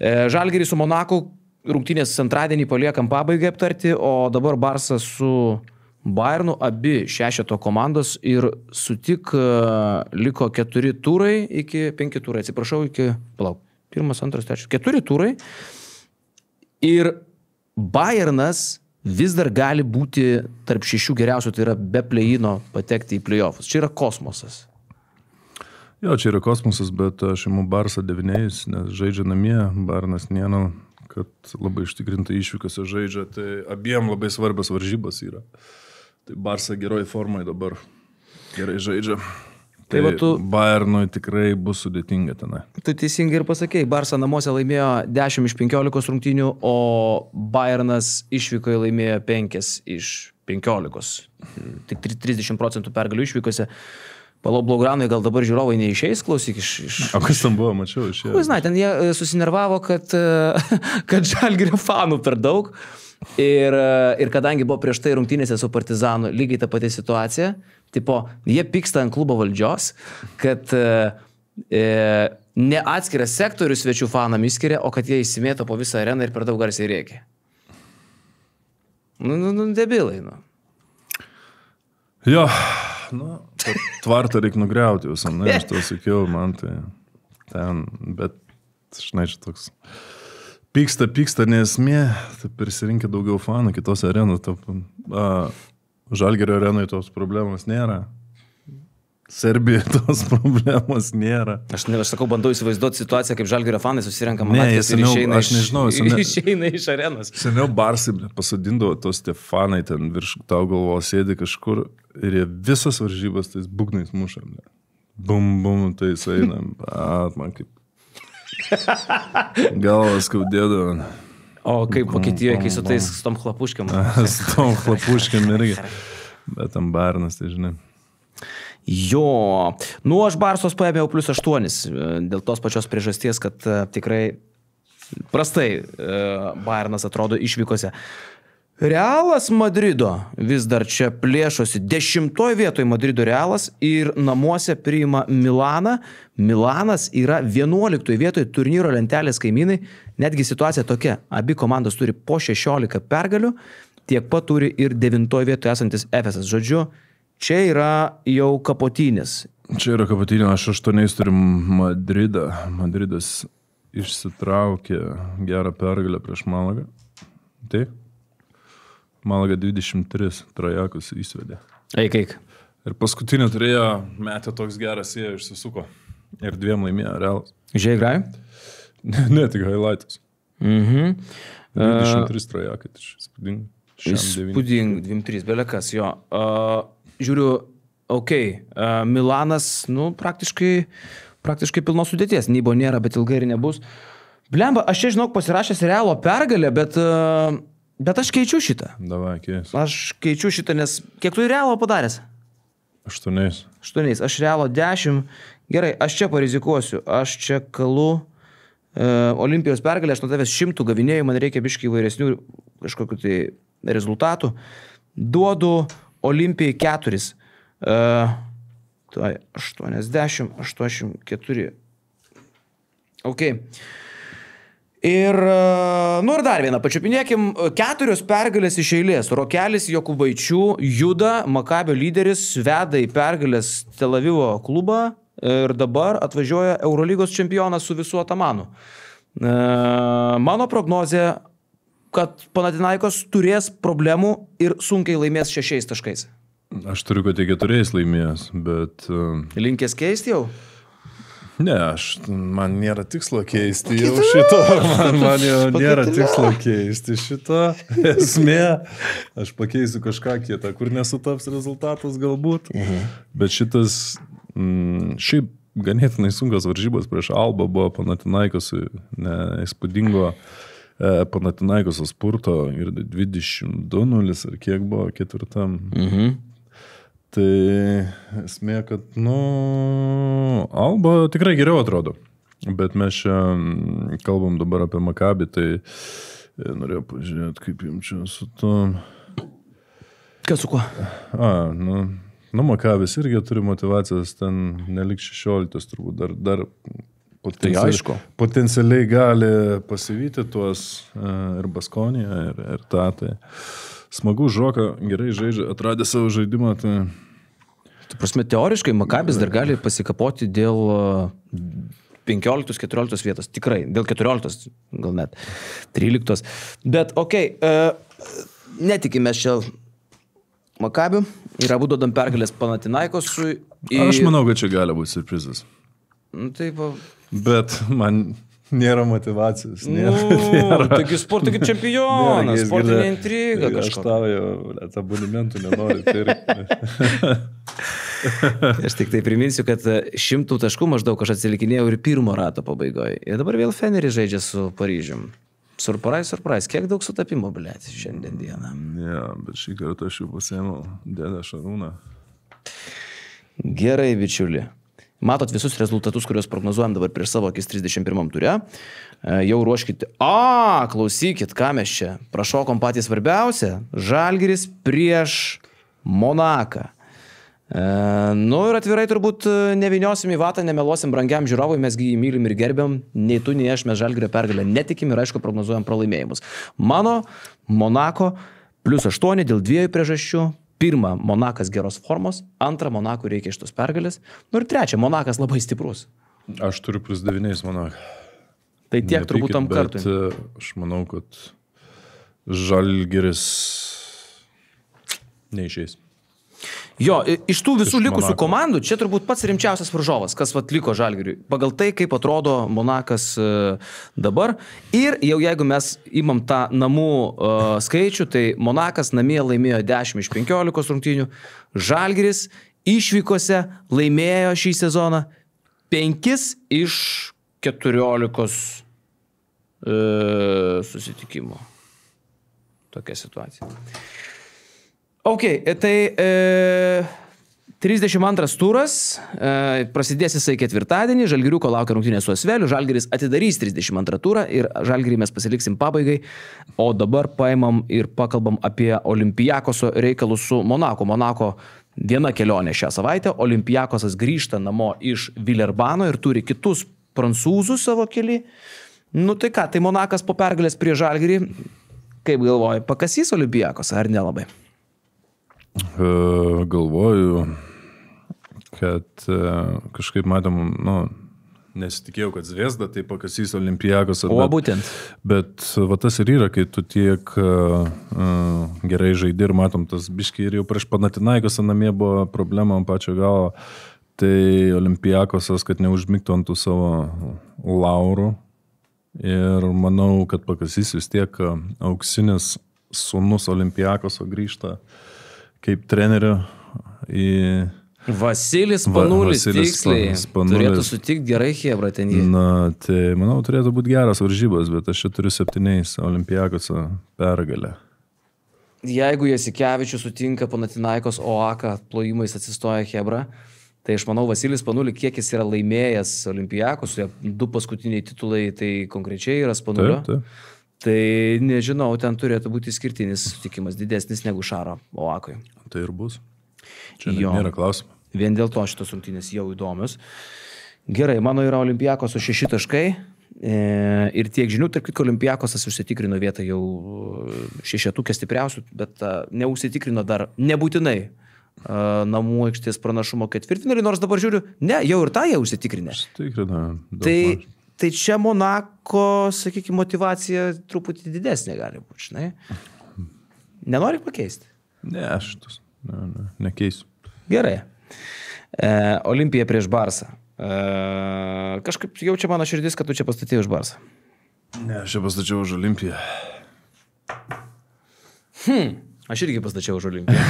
Žalgirį su Monaku rungtynės antradienį paliekam pabaigai aptarti, o dabar Barsas su Bayernu, abi 6 komandos ir sutik liko 4 turai iki 5 turai, atsiprašau, iki, 1, 2, 3, 4 turai. Ir Bayernas vis dar gali būti tarp 6 geriausių, tai yra be play-ino patekti į play-offus. Čia yra kosmosas. Jo, čia yra kosmosas, bet aš imu Barsą 9, nes žaidžia namie, Bayernas nėra, kad labai ištikrintai išvykose žaidžia, tai abiem labai svarbios varžybos yra. Tai Barsa geroj formai dabar gerai žaidžia. Tai Bayernui tikrai bus sudėtinga tenai. Tu teisingai ir pasakėjai, Barsa namuose laimėjo 10 iš 15 rungtynių, o Bayernas išvykoje laimėjo 5 iš 15. Tik 30% pergalių išvykose. Palau Blaugranoje gal dabar žiūrovai neišeis, klausyk iš... O kas tam buvo, mačiau, išėjo? Žinai, ten jie susinervavo, kad Žalgirio fanų per daug. Ir kadangi buvo prieš tai rungtynėse su Partizanu lygiai ta pati situacija, tipo, jie pyksta ant klubo valdžios, kad ne atskiras sektorius svečių fanam įskiria, o kad jie įsimėto po visą areną ir per daug garsiai rėkia. Debilai, Jo, tvartą reikia nugriauti visą, aš to sakiau, man tai ten, bet, žinai, čia toks... Pyksta nesmė, tai prisirinkė daugiau fanų kitos arenų. Žalgirio arenoje tos problemos nėra. Serbijoje tos problemos nėra. Aš sakau, bandau įsivaizduoti situaciją, kaip Žalgirio fanai susirenka manatkės ir išeina iš arenos. Seniau Barsai pasadindavo tos tie fanai ten virš tau galvos sėdi kažkur ir jie visas varžybas tais būgnais muša. Bum, tai jis eina, man kaip galvas skaudėdavo. O kaip Vokietijoje, kai su tais tom chlapuškiam? Su tom chlapuškiam irgi. Bet tam Bayernas, tai žinai. Jo. Aš Barsos paėmėjau +8. Dėl tos pačios priežasties, kad tikrai prastai Bayernas atrodo išvykose. Realas Madrido vis dar čia plėšosi. 10 vietoje Madrido Realas ir namuose priima Milaną. Milanas yra 11 vietoje turnyro lentelės kaimynai. Netgi situacija tokia. Abi komandos turi po 16 pergalių. Tiek pat turi ir 9 vietoje esantis Efesas. Žodžiu, čia yra jau kapotynis. Čia yra kapotynis. Aš 8 turim Madridą. Madridas išsitraukė gerą pergalę prieš Malagą. Taip. Malaga 23 trajekus įsvedė. Eik. Ir paskutinį turėjo, metė toks geras, jie išsisuko. Ir 2 laimėjo Realas. Žiai Grai? Ne, tik highlightus. 23 trajekai, tai įspūdingai. Įspūdingai, 23, belekas, jo. Žiūriu, Milanas, praktiškai pilnos sudėties. Nybo nėra, bet ilgai ir nebus. Blemba, aš čia, žinok, pasirašęs Realo pergalę, bet aš keičiu šitą. Davai, keis. Aš keičiu šitą, nes kiek tu Realo padaręs? 8. Aš Realo 10. Gerai, aš čia parizikuosiu. Aš čia kalu Olimpijos pergalę, aš nuo tavęs 100 gavinėjų, man reikia biškai įvairesnių kažkokių tai rezultatų. Duodu Olimpijai 4. 80, 84. Ok. Ir dar vieną pačiupinėkim. 4 pergalės iš eilės. Rokelis Jokubaičių juda, Makabio lyderis, veda į pergalės Tel Avivo klubą ir dabar atvažiuoja Eurolygos čempionas su visu atamanu. Mano prognozė, kad Panathinaikos turės problemų ir sunkiai laimės 6 taškais. Aš turiu, kad 4 laimėjęs, bet... Linkęs keisti jau? Ne, man nėra tikslo keisti jau šito. Man jau nėra tikslo keisti šito. Esmė, aš pakeisiu kažką kitą, kur nesutaps rezultatas galbūt. Bet šitas, šiaip ganėtinai sunkios varžybos prieš Albą buvo Panathinaikosui, įspūdingo Panathinaikoso spurto ir 22-0 ar kiek buvo 4. Tai esmė, kad, Alba tikrai geriau atrodo. Bet mes čia kalbam dabar apie Makabį, tai norėjau pažiūrėti, kaip jums čia su to... Kas su kuo? Makabis irgi turi motivacijos, ten nelik 16, turbūt dar potencialiai gali pasivyti tuos ir Baskoniją, ir tą. Tai smagu, Žoka gerai žaidžia, atradė savo žaidimą. Tai prasme, teoriškai Makabis dar gali pasikapoti dėl 15-14 vietos. Tikrai, dėl 14, gal net 13. Bet, netikime čia Makabiu ir abu duodam pergalės Panathinaikosui. Aš manau, kad čia gali būti surprizas. Taip, bet man nėra motivacijos. Taigi sporto kaip čempionas, sportinė intriga kažko. Aš tavo jau abonementų nenoriu pirkti. Aš tik tai priminsiu, kad 100 taškų maždaug aš atsilikinėjau ir 1 rato pabaigoje. Ir dabar vėl Feneris žaidžia su Paryžium. Surprise. Kiek daug sutapimo, blėt, šiandien dieną. Bet šį kartą aš jau pasiėmiau dėdę Šarūną. Gerai, bičiuli. Matot visus rezultatus, kuriuos prognozuojam dabar prieš savo akis 31 ture. Jau ruoškite. Klausykit, ką mes čia. Prašokom patys svarbiausia. Žalgiris prieš Monaką. Ir atvirai turbūt neviniosim į vatą, nemeluosim brangiam žiūrovui, mesgi jį mylim ir gerbiam. Nei tu, nei aš, mes Žalgirio pergalę netikim ir aišku prognozuojam pralaimėjimus. Mano Monako +8 dėl 2 priežasčių. 1. Monakas geros formos, 2. Monakui reikia šitos pergalės, ir 3. Monakas labai stiprus. Aš turiu +9 Monaką. Tai tiek turbūt tam kartui. Aš manau, kad Žalgiris neišeis. Jo, iš tų visų likusių komandų, čia turbūt pats rimčiausias varžovas, kas liko Žalgiriui. Pagal tai, kaip atrodo Monakas dabar. Ir jau jeigu mes imam tą namų skaičių, tai Monakas namie laimėjo 10 iš 15 rungtynių. Žalgiris išvykose laimėjo šį sezoną 5 iš 14 susitikimų. Tokia situacija. Tai 32 turas, prasidės jisai ketvirtadienį, Žalgiriuko laukia rungtynės su Asveliu, Žalgiris atidarys 32 turą ir Žalgirį mes pasiliksim pabaigai, o dabar paimam ir pakalbam apie Olimpiakoso reikalus su Monako. Monako viena kelionė šią savaitę, Olimpiakosas grįžta namo iš Vilerbano ir turi kitus prancūzus savo keli. Tai ką, tai Monakas po pergalės prie Žalgirį, kaip galvoji, pakasys Olimpiakosą ar nelabai? Galvoju, kad kažkaip matėm, nesitikėjau, kad Zvezda tai pakasys Olimpijakos. O būtent. Bet va tas ir yra, kai tu tiek gerai žaidi ir matom tas biškiai ir jau prieš Panathinaikosą namie buvo problema ant pačio galo. Tai Olimpijakosas, kad neužmigtų ant tų savo laurų. Ir manau, kad pakasys vis tiek auksinis sūnus Olimpijakoso grįžta kaip trenerio į... Vasilis Panulis, tiksliai. Turėtų sutikti gerai Hebra ten jį. Na, tai manau, turėtų būti geras varžybos, bet aš čia turiu 7 Olimpijakoso pergalę. Jeigu Jasikevičius sutinka Panathinaikos Oaką, plojimais atsistoja Hebra, tai aš manau, Vasilis Panulis, kiek jis yra laimėjęs Olimpijakos, 2 paskutiniai titulai, tai konkrečiai yra Spanulio. Taip. Tai nežinau, ten turėtų būti skirtinis sutikimas, didesnis negu Šaro Oakui. Tai ir bus. Čia nėra klausimų. Vien dėl to šitos rungtynės jau įdomios. Gerai, mano yra Olimpijakos 6 taškai ir tiek žinių, tarp kitko Olimpijakosas užsitikrino vietą jau 6 stipriausių, bet neužsitikrino dar nebūtinai namų aikštės pranašumo ketvirtfinalį, nors dabar žiūriu, ne, jau ir tą jie užsitikrinę. Tai čia Monako, sakykime, motivacija truputį didesnė gali būti, žinai. Nenori pakeisti? Ne, aš nekeisiu. Gerai. Olimpija prieš Barsą. Kažkaip jaučia mano širdis, kad tu čia pastatėjai už Barsą. Ne, aš čia pastačiau už Olimpiją. Aš irgi pastačiau už Olimpiją.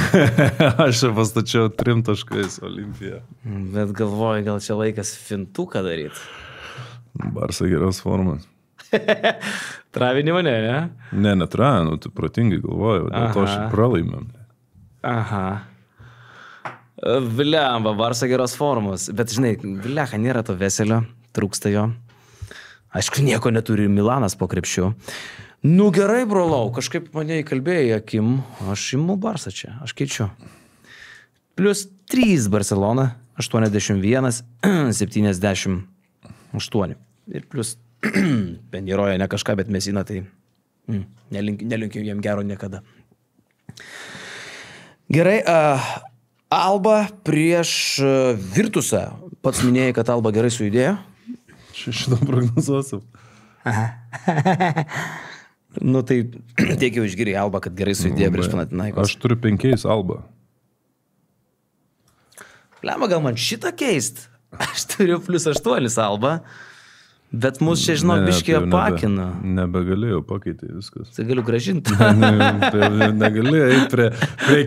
Aš čia pastačiau 3 taškais Olimpiją. Bet galvoju, gal čia laikas fintuką daryti. Barsa geros formas. Travinį mane, ne? Ne, netravinu, tu protingai galvoju, dėl to aš pralaimėm. Aha. Viliamba, Barsa geros formos. Bet žinai, Viliacha nėra to veselio, trūksta jo. Aišku, nieko neturi Milanas po krepšiu. Nu gerai, brolau, kažkaip mane įkalbėjai, Akim, aš imu Barsą čia, aš keičiu. Plius 3 Barcelona, 81, 78. Ir plius Penjeroja ne kažką, bet Mesina, tai nelinkiu jiem gero niekada. Gerai, Alba prieš Virtusą. Pats minėjai, kad Alba gerai sujudėjo. Šitą prognozuosiu. Nu tai tiek jau išgiriai Alba, kad gerai sujudėjo prieš Panathinaikos. Aš turiu 5 Alba. Lemma, gal man šitą keist? Aš turiu + 8 Alba. Bet mus čia, žinau, biškiai apakino. Nebegalėjau, pakeitė viskas. Tai galiu gražinti. Negalėjau eiti prie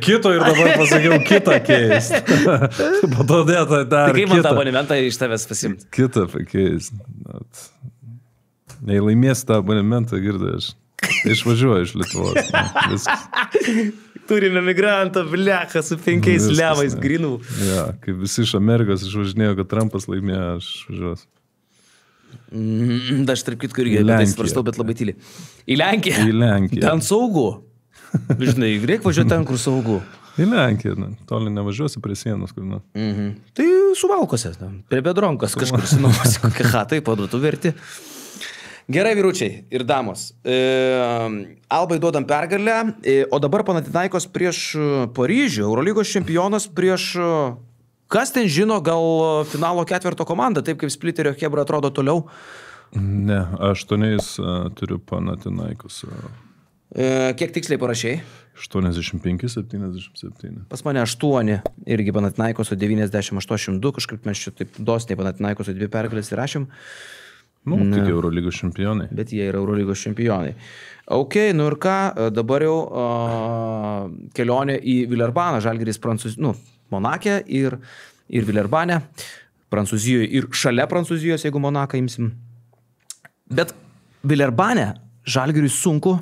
kito ir dabar pasakiau kitą keist. Po to dėta dar tai kaip man tą abonementą iš tavęs pasimti? Kitą pakeist. Jei laimės tą abonementą, girdai, aš išvažiuoju iš Lietuvos. Viskas. Turime migrantą, blecha, su 5 levais grinų. Ja, kai visi iš Amerikos išvažinėjo, kad Trumpas laimėjo, aš važiuosiu. Aš tarp kitko irgi apie tai svarstau, bet labai tyliai. Į Lenkiją? Į Lenkiją. Ten saugu. Žinai, reikia važiuoti ten, kur saugu. Į Lenkiją, toli nevažiuosi prie sienos, kur nu. Tai Suvalkose, prie Bedronkas kažkur sinuosi, kokią chatą į paduotų verti. Gerai, vyručiai ir damos. Albai duodam pergalę, o dabar Panathinaikos prieš Paryžių, Eurolygos čempionas prieš... Kas ten žino, gal finalo 4 komanda, taip kaip Splitterio Hebra atrodo toliau? Ne, 8 turiu Panathinaikos. Kiek tiksliai parašiai? 85-77. Pas mane 8, irgi Panathinaikos 90-82, kažkaip mes čia taip dosniai Panathinaikos 2 pergalės įrašėm. Nu, tik Eurolygos čempionai. Bet jie yra Eurolygos čempionai. Ok, nu ir ką, dabar jau kelionė į Villerbaną, Žalgiris Monake ir Villerbanė, Prancūzijoje ir šalia Prancūzijos, jeigu Monaką imsim. Bet Villerbanė Žalgiriui sunku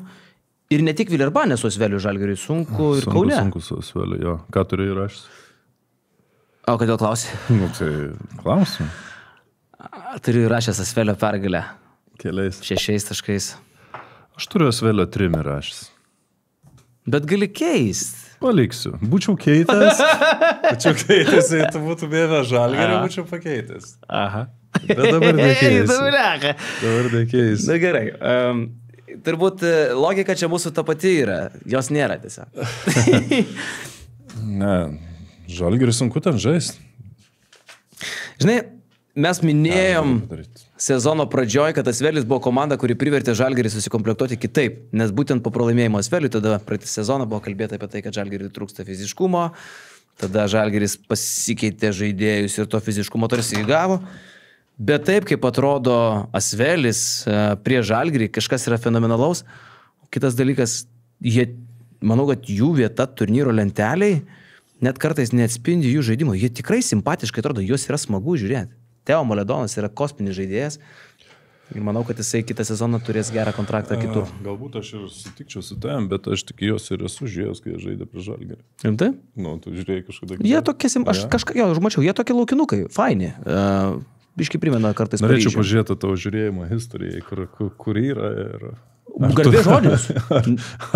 ir ne tik Villerbanė su Asveliu Žalgiriui sunku ir Kaune. Sunku su Asveliu, jo. Ką turi įrašęs? O kodėl klausi? Nu, tai klausim. Turiu įrašęs Asvelio pergalę. Keliais. 6 taškais. Aš turiu Asvelio 3 įrašęs. Bet gali keist. Paliksiu. Būčiau keitęs. Jei tu būtų bėvę Žalgirį, būčiau pakeitęs. Aha. Bet dabar nekeisiu. Dabar nekeisiu. Na gerai. Turbūt logika čia mūsų ta pati yra. Jos nėra tiesiog. Ne, Žalgirį sunku ten žaisti. Žinai, mes minėjom sezono pradžioj, kad Asvelis buvo komanda, kuri privertė Žalgirį susikomplektuoti kitaip, nes būtent po pralaimėjimo Asveliui tada praeitą sezoną buvo kalbėta apie tai, kad Žalgiriui trūksta fiziškumo, tada Žalgiris pasikeitė žaidėjus ir to fiziškumo tarsi įgavo. Bet taip, kaip atrodo Asvelis prie Žalgirį, kažkas yra fenomenalaus. Kitas dalykas, manau, kad jų vieta turnyro lenteliai net kartais neatspindi jų žaidimo. Jie tikrai simpatiškai atrodo, juos yra smagu žiūrėti. Teo Moledonas yra kosminis žaidėjas ir manau, kad jisai kitą sezoną turės gerą kontraktą kitur. Galbūt aš ir sutikčiau su tavim, bet aš tik juos ir esu žiūrėjęs, kai jie žaidė prie Žalgirį. Rimtai? Nu, tu žiūrėjai kažkada. Jie tokie, aš kažką, jo, užmačiau, jie tokie laukinukai, faini. Biškai primena kartais. Norėčiau pažiūrėti tavo žiūrėjimo istoriją, kur yra ir... Garbė žodis.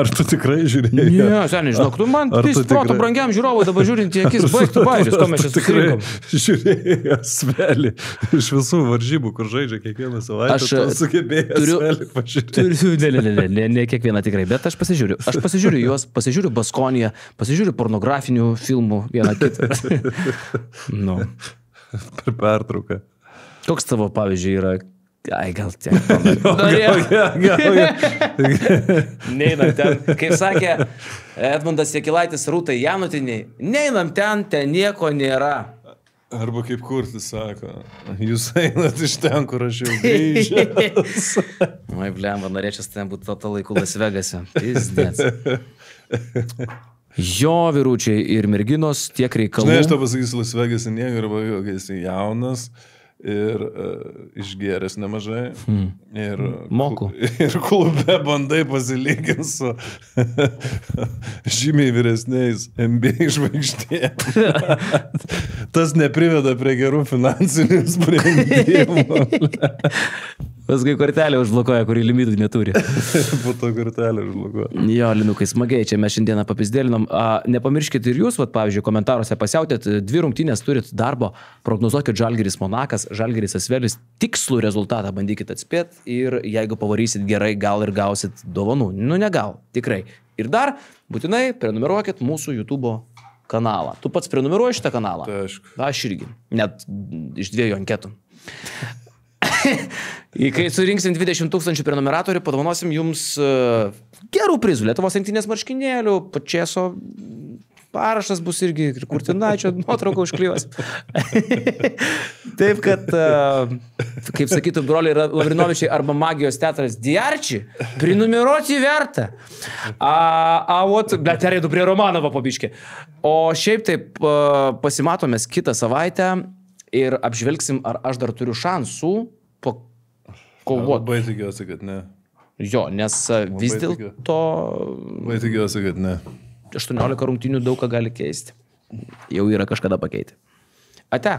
Ar tu tikrai žiūrėjai? Ne, seniai, žinok, tu man protų brangiam žiūrovui dabar žiūrint į akis baigtų bairius, ko mes čia susirinkom. Žiūrėjai Asvelį iš visų varžybų, kur žaidžia kiekvieną savaitę, tu sugebėjai Asvelį pažiūrėti. Ne kiekvieną tikrai, bet aš pasižiūriu juos, pasižiūriu Baskoniją, pasižiūriu pornografinių filmų vieną kitą. Nu. Per pertrauką. Koks tavo, pavyzdžiui, yra... Ai, gal tiek. Neinam ten, kaip sakė Edmundas Jakilaitis Rūtai Janutiniai, neinam ten nieko nėra. Arba kaip Kurtis sako, jūs einat iš ten, kur aš jau grįžęs. Oi, blemba, norėčiau ten būti to laiku Las Vegase. Pizdėts. Jo, vyručiai ir merginos tiek reikalų. Žinai, aš to pasakysiu Las Vegase nieko, arba kai esi jaunas. Ir išgėręs nemažai. Ir moku. Ir klube bandai pasilyginti su žymiai vyresniais NBA žvaigždė. Tas nepriveda prie gerų finansinių sprendimų. Paskui kortelę užblokuoja, kurį limitų neturi. Po to kortelę užblokuoja. Jo, linukai, smagiai, čia mes šiandieną papizdėlinom. Nepamirškit ir jūs, pavyzdžiui, komentaruose pasiautėt, 2 rungtynės turit darbo, prognozuokit Žalgiris Monakas, Žalgiris Asvelis, tikslų rezultatą bandykit atspėti ir jeigu pavarysit gerai, gal ir gausit dovanų. Nu, ne gal, tikrai. Ir dar, būtinai prenumeruokit mūsų YouTube kanalą. Tu pats prenumeruoji šitą kanalą? Tai aišku. Aš irgi, net iš 2 anketų. Kai surinksim 20 000 prenumeratorių, padovanosim jums gerų prizų. Lietuvos rinktinės marškinėlių, Pačeso parašas bus irgi, ir Kurtinaičio nuotrauką užklijuos. Taip, kad, kaip sakytų broliai Lavrinovičiai arba Magijos teatras Diarči, prenumeruoti verta. Bet perėdu prie Romanovo pabiškį. O šiaip taip pasimatome kitą savaitę ir apžvelgsim, ar aš dar turiu šansų kovoti. Labai tikiuosi, kad ne. Jo, nes vis dėlto... Labai tikiuosi, kad ne. 18 rungtynių daug ką gali keisti. Jau yra kažkada pakeiti. Ate.